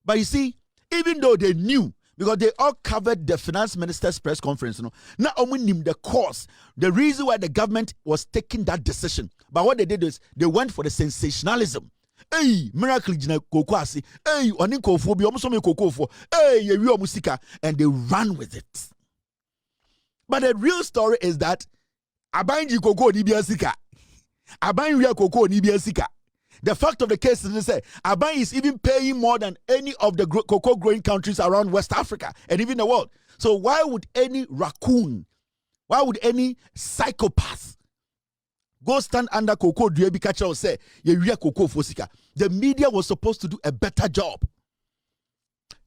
But you see, even though they knew, because they all covered the finance minister's press conference, not only knew the cause, the reason why the government was taking that decision. But what they did is they went for the sensationalism. Hey, miracle jina kokwasi. Hey, oninko fobi omuso me kokofo. Hey, ye wi omusika, and they ran with it. But the real story is that abanji koko ni biasika. Aban wi koko ni biasika. The fact of the case is they say Aban is even paying more than any of the cocoa growing countries around West Africa and even the world. So why would any raccoon, why would any psychopath go stand under cocoa duebi catcher or say ye cocoa fosika? The media was supposed to do a better job.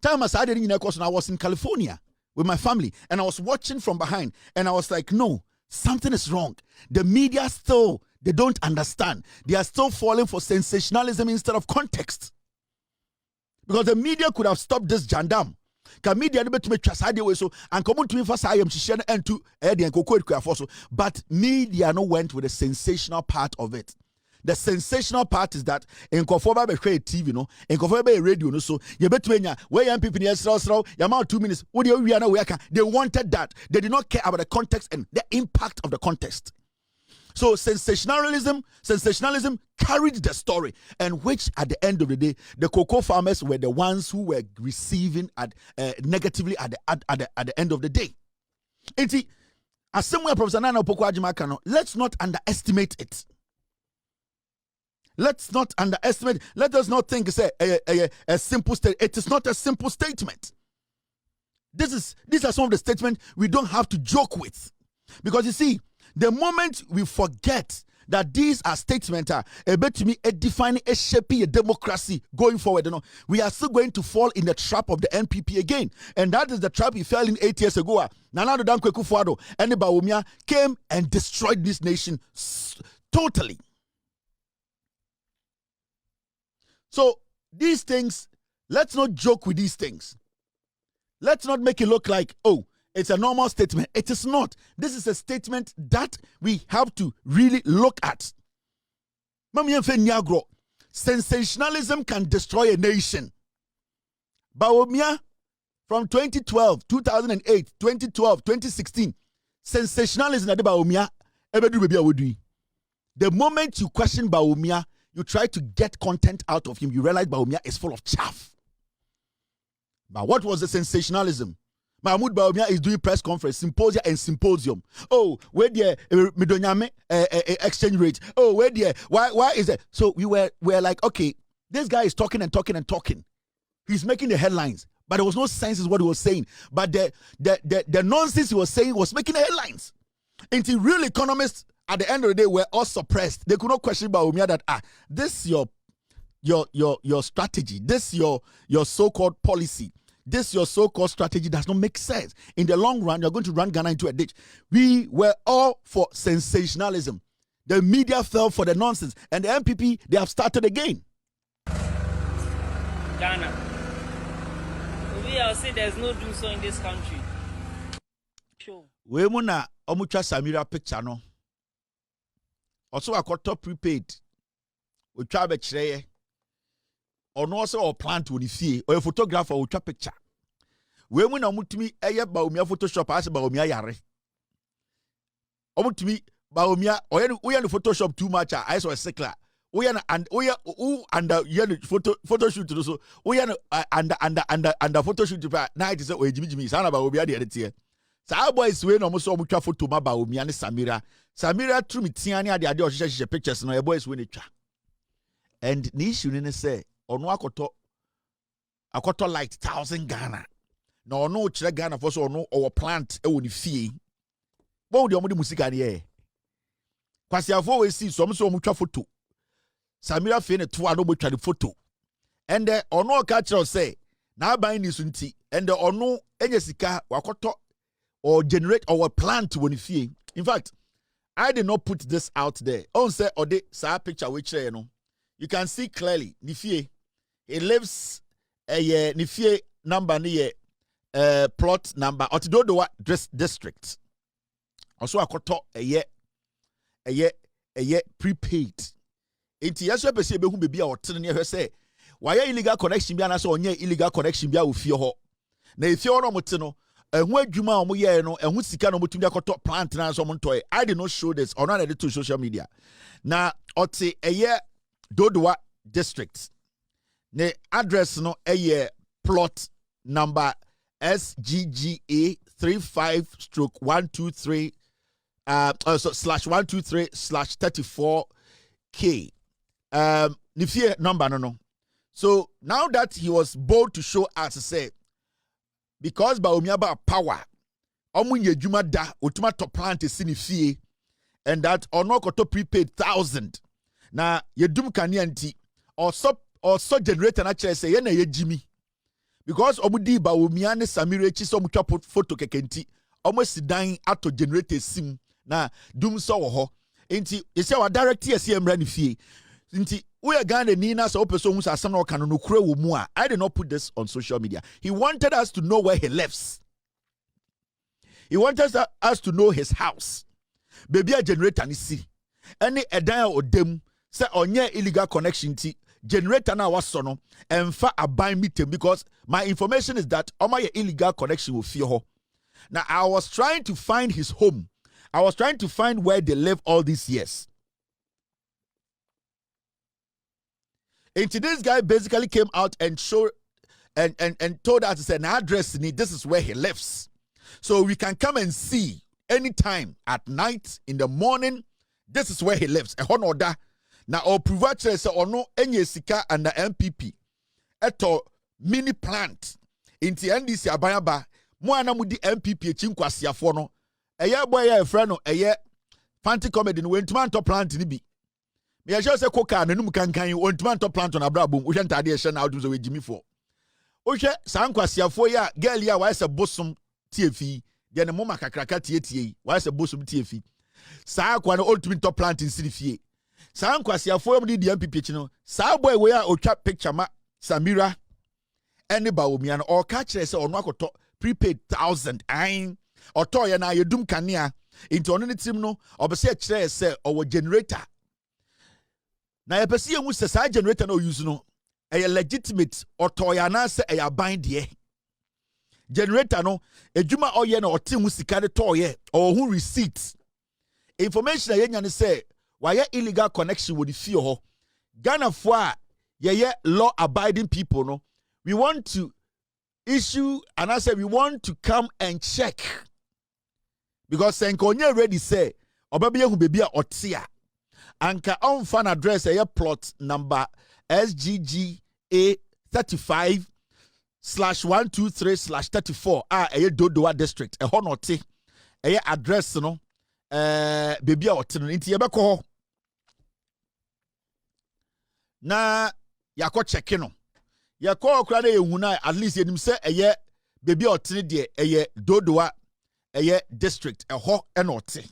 Time as I did in course, and I was in California with my family and I was watching from behind and I was like, no, something is wrong. The media still, they don't understand. They are still falling for sensationalism instead of context. Because the media could have stopped this jandam. Can media to make way so and come to me for I am to and to Eddie and Coco but media no went with the sensational part of it. The sensational part is that in Kofoba be TV no, in Kofoba be radio no, so you bet me where young people near slow, amount 2 minutes. What do you know? They wanted that. They did not care about the context and the impact of the context. So sensationalism carried the story, and which at the end of the day, the cocoa farmers were the ones who were receiving negatively at the end of the day. As somewhere Professor Nana Opoku-Agyemang, let's not underestimate it. Let's not underestimate. Let us not think it's a simple statement. It is not a simple statement. These are some of the statements we don't have to joke with, because you see, the moment we forget that these are statements defining a shaping a democracy going forward, we are still going to fall in the trap of the NPP again. And that is the trap we fell in 8 years ago. Nana Addo Dankwa Akufo-Addo and Bawumia came and destroyed this nation totally. So these things, let's not joke with these things. Let's not make it look like, oh, it's a normal statement. It is not. This is a statement that we have to really look at. Sensationalism can destroy a nation. Bawumia from 2012, 2008, 2012, 2016. Sensationalism at Bawumia. The moment you question Bawumia, you try to get content out of him, you realize Bawumia is full of chaff. But what was the sensationalism? Mahmoud Bawumia is doing press conference, symposium. Oh, where the Midonyame exchange rate? Oh, where the why is it? So we were like, okay, This guy is talking and talking and talking. He's making the headlines, but there was no sense in what he was saying. But the nonsense he was saying was making the headlines. Until real economists at the end of the day were all suppressed. They could not question Bawumia that this your strategy, this your so-called policy, this your so-called strategy does not make sense. In the long run, you're going to run Ghana into a ditch. We were all for sensationalism. The media fell for the nonsense, and the MPP, they have started again. Ghana. We all say there's no doom so in this country. Sure. We muna omucha Samira picture no. Also a quarter prepaid. We try be chire. Or no also or plant with the fee or a photographer or try picture. We muna omutumi eye Bawumia Photoshop as Bawumia yare. Omutumi Bawumia we are the Photoshop too much. I saw a sickler. We are under photo shoot so we are under photo shoot night is o Jimmy sana Bawumia the edit. Sa boys we no so omutwa photo ma Bawumia ne Samira through me tiani ade ade o hye pictures no boys we ne twa. And the issue ne say ono akoto like 1,000 Ghana. Na ono kire Ghana for so ono or plant e wo ne fie. Bo de omo de musika ne e. Kwasiafo we see so omutwa photo. Samira fe ne to ano botwa the photo. And ono ka kire say na ban ni sunti and ono enye sika wakoto or generate or plant when fie. In fact, I did not put this out there. On say or the sa picture which you know. You can see clearly Nifie. He lives a Nifie number near plot number Otidodowa district. Also akoto a year prepaid. Enti yeso pese be hu bebi a otene ne say why illegal connection bi anaso onye illegal connection bi a ofie ho. Na efie ho no mote no ehu adwuma a omoye no ehu sika no motumi akoto plant na so montoy. I did not show this on another to social media. Na oti eye Dodowa district. Ne address no eye plot number SGGA 35/123 /123/34K. Nifie number no. So now that he was bold to show us say because Bawumia ba power omunye dwuma da otuma to plant sinifie and that ono koto prepaid 1,000 na yedum kania nti also generator na kire say ye na ye Jimmy because omudi Bawumia ne Samira echi so mutwa photo kekenti omosidan ato generator sim na dum so wo ho nti yesi wa direct yesi emra ne fie nti we are Ghana Nina so person who asam na kan no kure wo mu a. I did not put this on social media. He wanted us to know where he lives. He wanted us to know his house. Baby a generator ni si. Any edan odem say onye illegal connection ti generator na waso no emfa aban meeting because my information is that omaye illegal connection will fear ho. Now I was trying to find his home. I was trying to find where they live all these years. And this guy basically came out and showed and told us, said, address this is where he lives. So we can come and see anytime at night, in the morning, this is where he lives. A honoda. Now or privature say or no enye sika and the MPP. Eto mini plant. Inti NDC abayaba. Mo anamudi MPP chinkwasiafo no. Eye boy ye friend no eye fancy comedy no wentuma to plant ni bi. Me ya say koka na num kankan wentuma to plant on abrabom. Wo hwe ntade hye na odum so we jimi fo. Wo hwe sankwasiafo ya girl ya wa say bosom tiefi. De ne moma kakraka tietie. Wa say bosom tiefi. Sa kwa no ultimate to plant in city. Sa nkwasiafo yom di MPP chi no. Sa boy we a otwa picture ma Samira ene Bawumia no or ka kire say ono akoto prepaid 1,000 ain otoye na yedum kanea into ono ne tim no obese kire say owo generator na yepese emu say sa generator no use no e legitimate otoye na say e aban de generator no edwuma oye na otim sika de toye or who receipts information yenya ne say why illegal connection with the fear ho Ghana fo a ye law abiding people no we want to issue and I say we want to come and check because senkonye ready say obabe hu baby a otia anka on fan address plot number SGGA 35/123/34 Dodowa district honote address no baby a wote no nti yebekọ ho na yakọ check no yakọ okra na yehu na at least yenim se baby a wote de Dodowa district ho enote.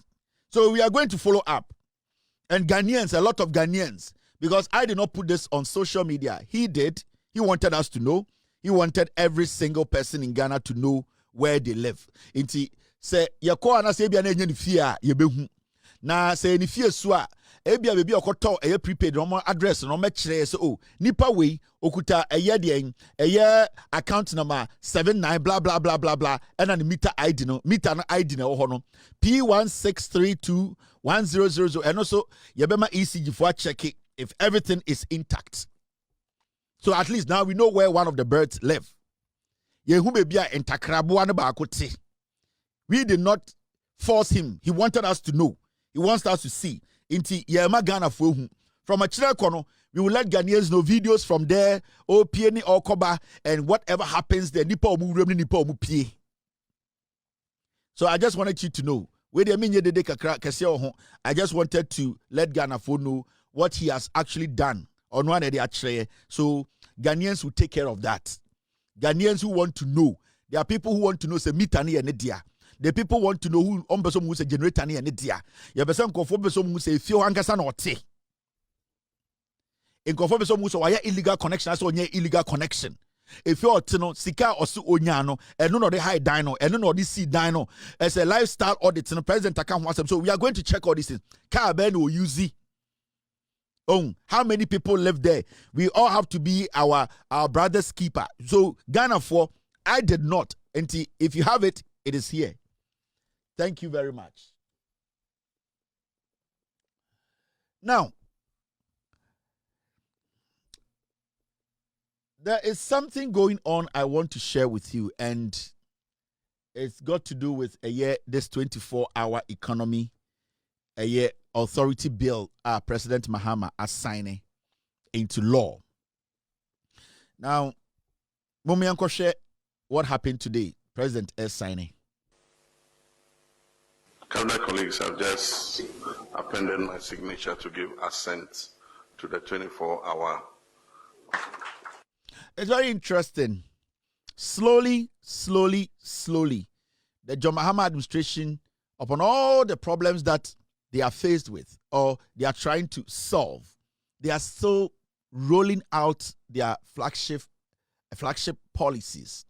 So we are going to follow up. And Ghanaians, a lot of Ghanaians, because I did not put this on social media. He did. He wanted us to know. He wanted every single person in Ghana to know where they live. Inti say yako ana say bia na enye ni fie a yebehu. Na say ni fie so a ebia bebi okoto prepaid no address no me kire say oh nipa we okuta de account number 79 blah blah blah blah blah and an meter ID no ID na wo ho no P16321000 and also yebema ECG for check it if everything is intact. So at least now we know where one of the birds live. Yehu bebi a entakrabo na ba akote. We did not force him. He wanted us to know. He wants us to see. Inti yema Ghana fohu. From a kono, we will let Ghanaians know videos from there, or Pieni or Koba, and whatever happens there, nipa omu remni nipa omu pie. So I just wanted you to know. I just wanted to let Ghana for know what he has actually done on one of the. So Ghanaians will take care of that. Ghanaians who want to know. There are people who want to know say mitani and dia. The people want to know who who say generator ni and dia. Ya person konfo person who say fio ankasa na ote. In konfo person who say why illegal connection as onye illegal connection. If you ote no sika osu onya no eno no the high dino eno no the see dino as a lifestyle audit no president account wasem. So we are going to check all these things. Car ben or use how many people live there? We all have to be our brother's keeper. So Ghana for I did not. And if you have it, it is here. Thank you very much. Now, there is something going on I want to share with you, and it's got to do with this 24-hour economy, authority bill President Mahama has signed into law. Now, Mumi Ankoshe, what happened today? President is signing. Cabinet colleagues have just appended my signature to give assent to the 24-hour. It's very interesting. Slowly, the John Mahama administration, upon all the problems that they are faced with or they are trying to solve, they are still rolling out their flagship policies.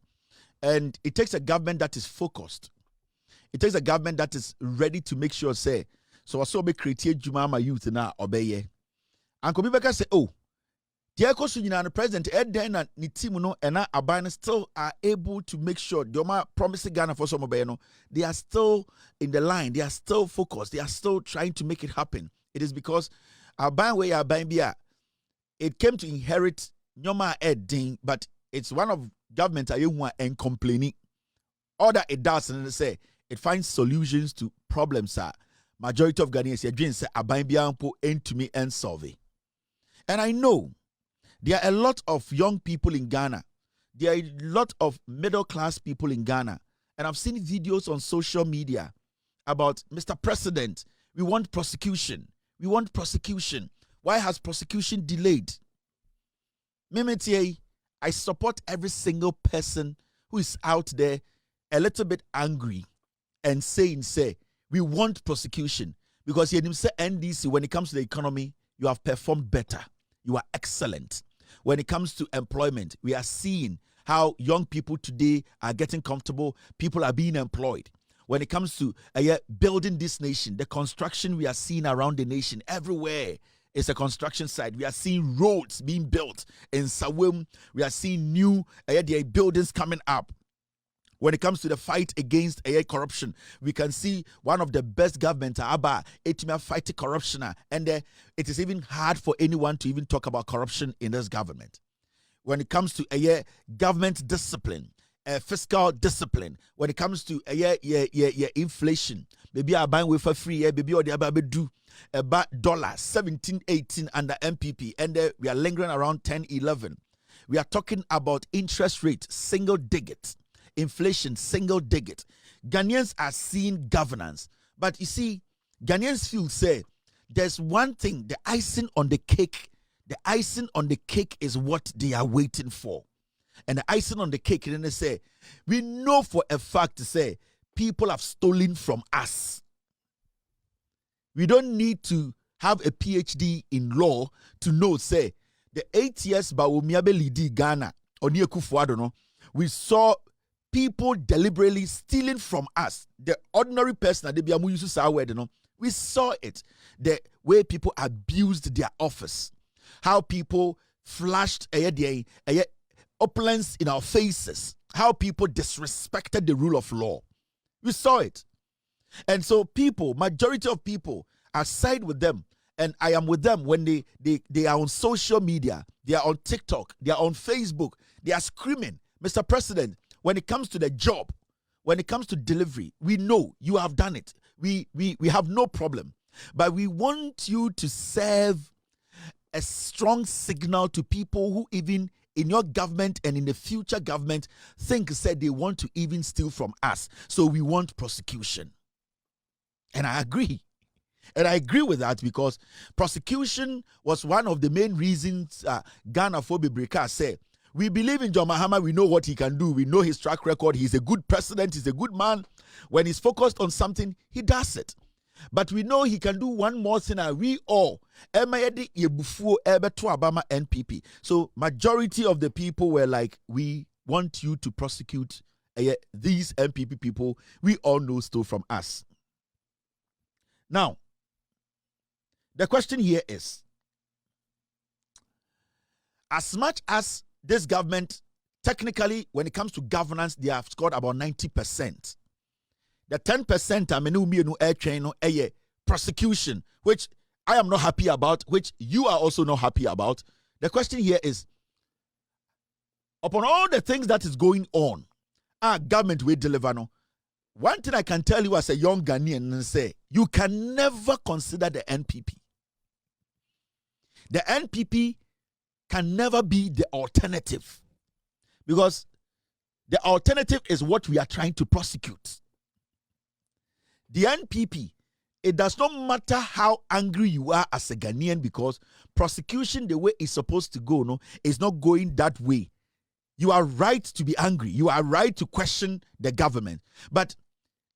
And it takes a government that is focused. It takes a government that is ready to make sure, say, so I saw me create Jumama youth na obey. Uncle Bibeka say, oh, the the president, Eden and Nitimuno and Abana still are able to make sure Doma promising Ghana for some obey. They are still in the line, they are still focused, they are still trying to make it happen. It is because Aban it came to inherit Nyoma Eden, but it's one of government and complaining. All that it does, and they say it finds solutions to problems. Majority of Ghanaians say Aban end to me and solve it. And I know there are a lot of young people in Ghana. There are a lot of middle class people in Ghana. And I've seen videos on social media about Mr. President. We want prosecution. We want prosecution. Why has prosecution delayed? Mimetier, I support every single person who is out there a little bit angry and saying, we want prosecution. Because you say NDC, when it comes to the economy, you have performed better. You are excellent. When it comes to employment, we are seeing how young people today are getting comfortable. People are being employed. When it comes to building this nation, the construction we are seeing around the nation, everywhere is a construction site. We are seeing roads being built in Sawem. We are seeing new buildings coming up. When it comes to the fight against corruption, we can see one of the best governments, fighting corruption. And it is even hard for anyone to even talk about corruption in this government. When it comes to government discipline, fiscal discipline, when it comes to inflation, Baby are buying wafer free, baby or the other do about $17, 18 under MPP, and we are lingering around 10, 11. We are talking about interest rate, single digit, inflation, single digit. Ghanaians are seeing governance, but you see, Ghanaians feel say there's one thing, the icing on the cake. The icing on the cake is what they are waiting for, and the icing on the cake, then they say, we know for a fact to say people have stolen from us. We don't need to have a PhD in law to know, say, the 8 years Bawumiabe Lidi Ghana, Oni Akufo-Addo, no, we saw people deliberately stealing from us. The ordinary person, we saw it. The way people abused their office. How people flashed opulence in our faces. How people disrespected the rule of law. We saw it. And so people, majority of people, are side with them. And I am with them when they are on social media. They are on TikTok. They are on Facebook. They are screaming, Mr. President, when it comes to the job, when it comes to delivery, we know you have done it. We have no problem. But we want you to serve a strong signal to people who even in your government and in the future government said they want to even steal from us. So we want prosecution. And I agree. And I agree with that because prosecution was one of the main reasons Ghana Phobe Breka said, we believe in John Mahama, we know what he can do. We know his track record. He's a good president. He's a good man. When he's focused on something, he does it. But we know he can do one more thing, and we all NPP. So majority of the people were like, we want you to prosecute these MPP people. We all know stole from us. Now, the question here is, as much as this government, technically, when it comes to governance, they have scored about 90%. The 10% prosecution, which I am not happy about, which you are also not happy about. The question here is, upon all the things that is going on, our government will deliver. No. One thing I can tell you as a young Ghanaian and say, you can never consider the NPP. The NPP can never be the alternative because the alternative is what we are trying to prosecute. The NPP, it does not matter how angry you are as a Ghanaian because prosecution, the way it's supposed to go, no, is not going that way. You are right to be angry. You are right to question the government. But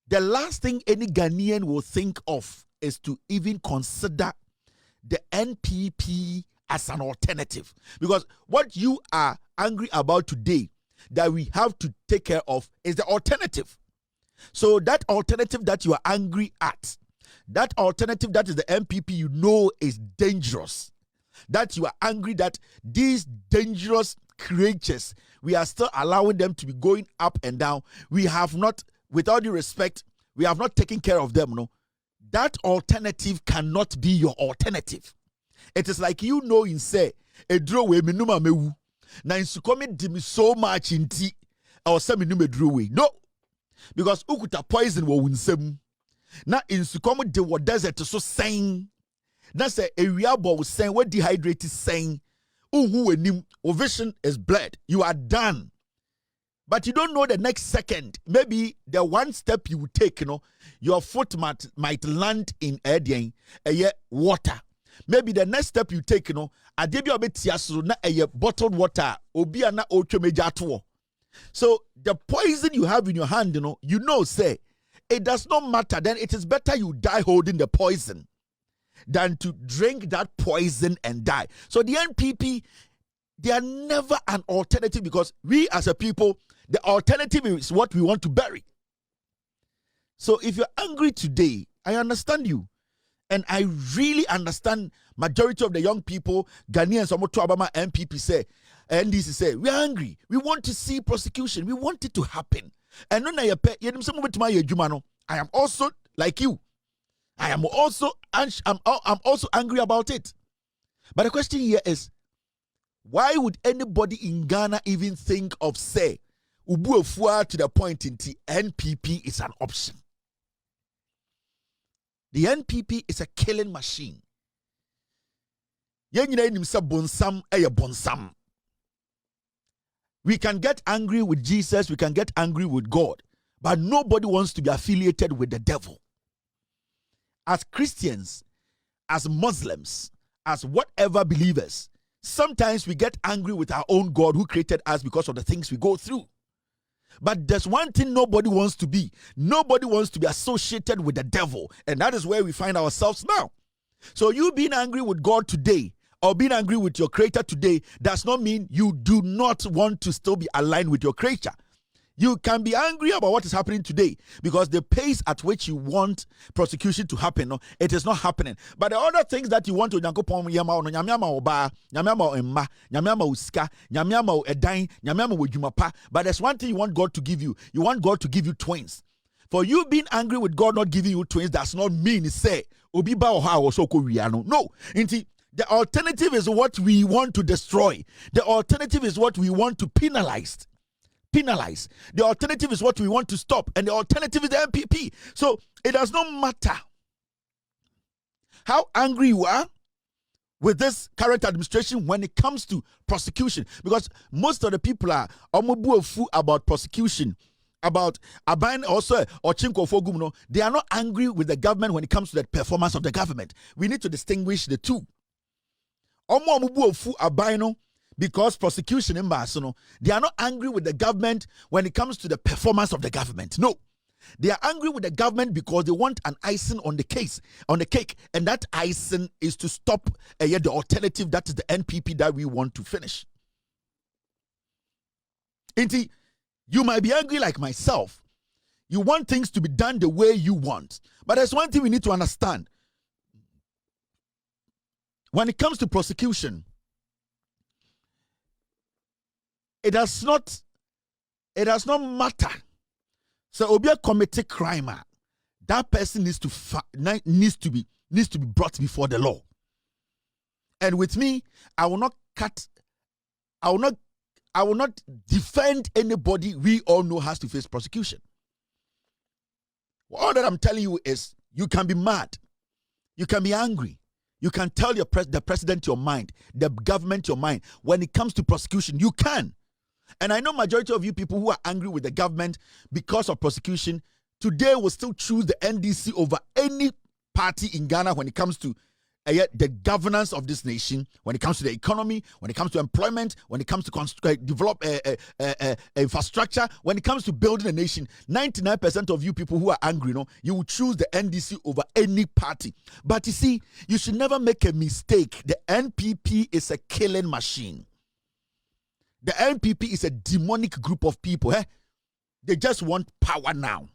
the last thing any Ghanaian will think of is to even consider the NPP as an alternative. Because what you are angry about today that we have to take care of is the alternative. So that alternative that you are angry at, that alternative that is the NPP, you know is dangerous. That you are angry that these dangerous creatures, we are still allowing them to be going up and down. We have not, with all due respect, we have not taken care of them. No, that alternative cannot be your alternative. It is like in say a draw way minuma mewu. Na insukome dim so much in tea or some nume draw way. No, because ukuta poison wo winsem. Na insukome de what desert so saying. Na say a real ball saying what dehydrated saying. Who enim vision is bled. You are done. But you don't know the next second. Maybe the one step you would take, your foot might land in water. Maybe the next step you take, adebi obetiaso na bottled water obi ana otwemeja. So the poison you have in your hand, say it does not matter. Then it is better you die holding the poison than to drink that poison and die. So the NPP, they are never an alternative because we as a people, the alternative is what we want to bury. So if you're angry today, I understand you. And I really understand majority of the young people, Ghanaians, Obama, MPP say, NDC say, we are angry. We want to see prosecution. We want it to happen. And I am also like you. I am also I'm also angry about it. But the question here is, why would anybody in Ghana even think of say Ubu Ofua to the point in NPP is an option? The NPP is a killing machine. Bonsam. We can get angry with Jesus, we can get angry with God, but nobody wants to be affiliated with the devil. As Christians, as Muslims, as whatever believers, sometimes we get angry with our own God who created us because of the things we go through. But there's one thing nobody wants to be. Nobody wants to be associated with the devil. And that is where we find ourselves now. So you being angry with God today or being angry with your creator today does not mean you do not want to still be aligned with your creator. You can be angry about what is happening today because the pace at which you want prosecution to happen, no, it is not happening. But the other things that you want to but there's one thing you want God to give you. You want God to give you twins. For you being angry with God not giving you twins does not mean say obiba or how so no. The alternative is what we want to destroy. The alternative is what we want to penalize. The alternative is what we want to stop, and the alternative is the MPP. So it does not matter how angry you are with this current administration when it comes to prosecution, because most of the people are about prosecution, about Aban also or Chinko Fogumno. They are not angry with the government when it comes to the performance of the government. We need to distinguish the two. Because prosecution in Barcelona, they are not angry with the government when it comes to the performance of the government. No. They are angry with the government because they want an icing on the cake. And that icing is to stop the alternative, that is the NPP that we want to finish. Inti, you might be angry like myself. You want things to be done the way you want. But there's one thing we need to understand. When it comes to prosecution, it does not matter. So Obia commit crime, that person needs to be brought before the law. And with me, I will not defend anybody we all know has to face prosecution. All that I'm telling you is you can be mad, you can be angry, you can tell the president your mind, the government your mind. When it comes to prosecution, you can. And I know majority of you people who are angry with the government because of prosecution today will still choose the NDC over any party in Ghana when it comes to the governance of this nation, when it comes to the economy, when it comes to employment, when it comes to develop infrastructure, when it comes to building a nation. 99% of you people who are angry, you will choose the NDC over any party. But you see, you should never make a mistake. The NPP is a killing machine. The NPP is a demonic group of people. They just want power now.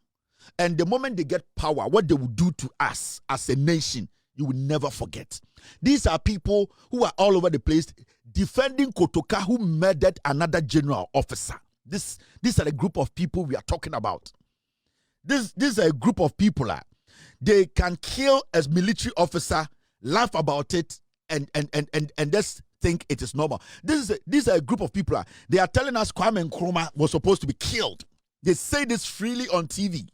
And the moment they get power, what they will do to us as a nation, you will never forget. These are people who are all over the place defending Kotoka, who murdered another general officer. These are the group of people we are talking about. This is a group of people. They can kill a military officer, laugh about it, and just think it is normal. This is a group of people. They are telling us Kwame Nkrumah was supposed to be killed. They say this freely on TV.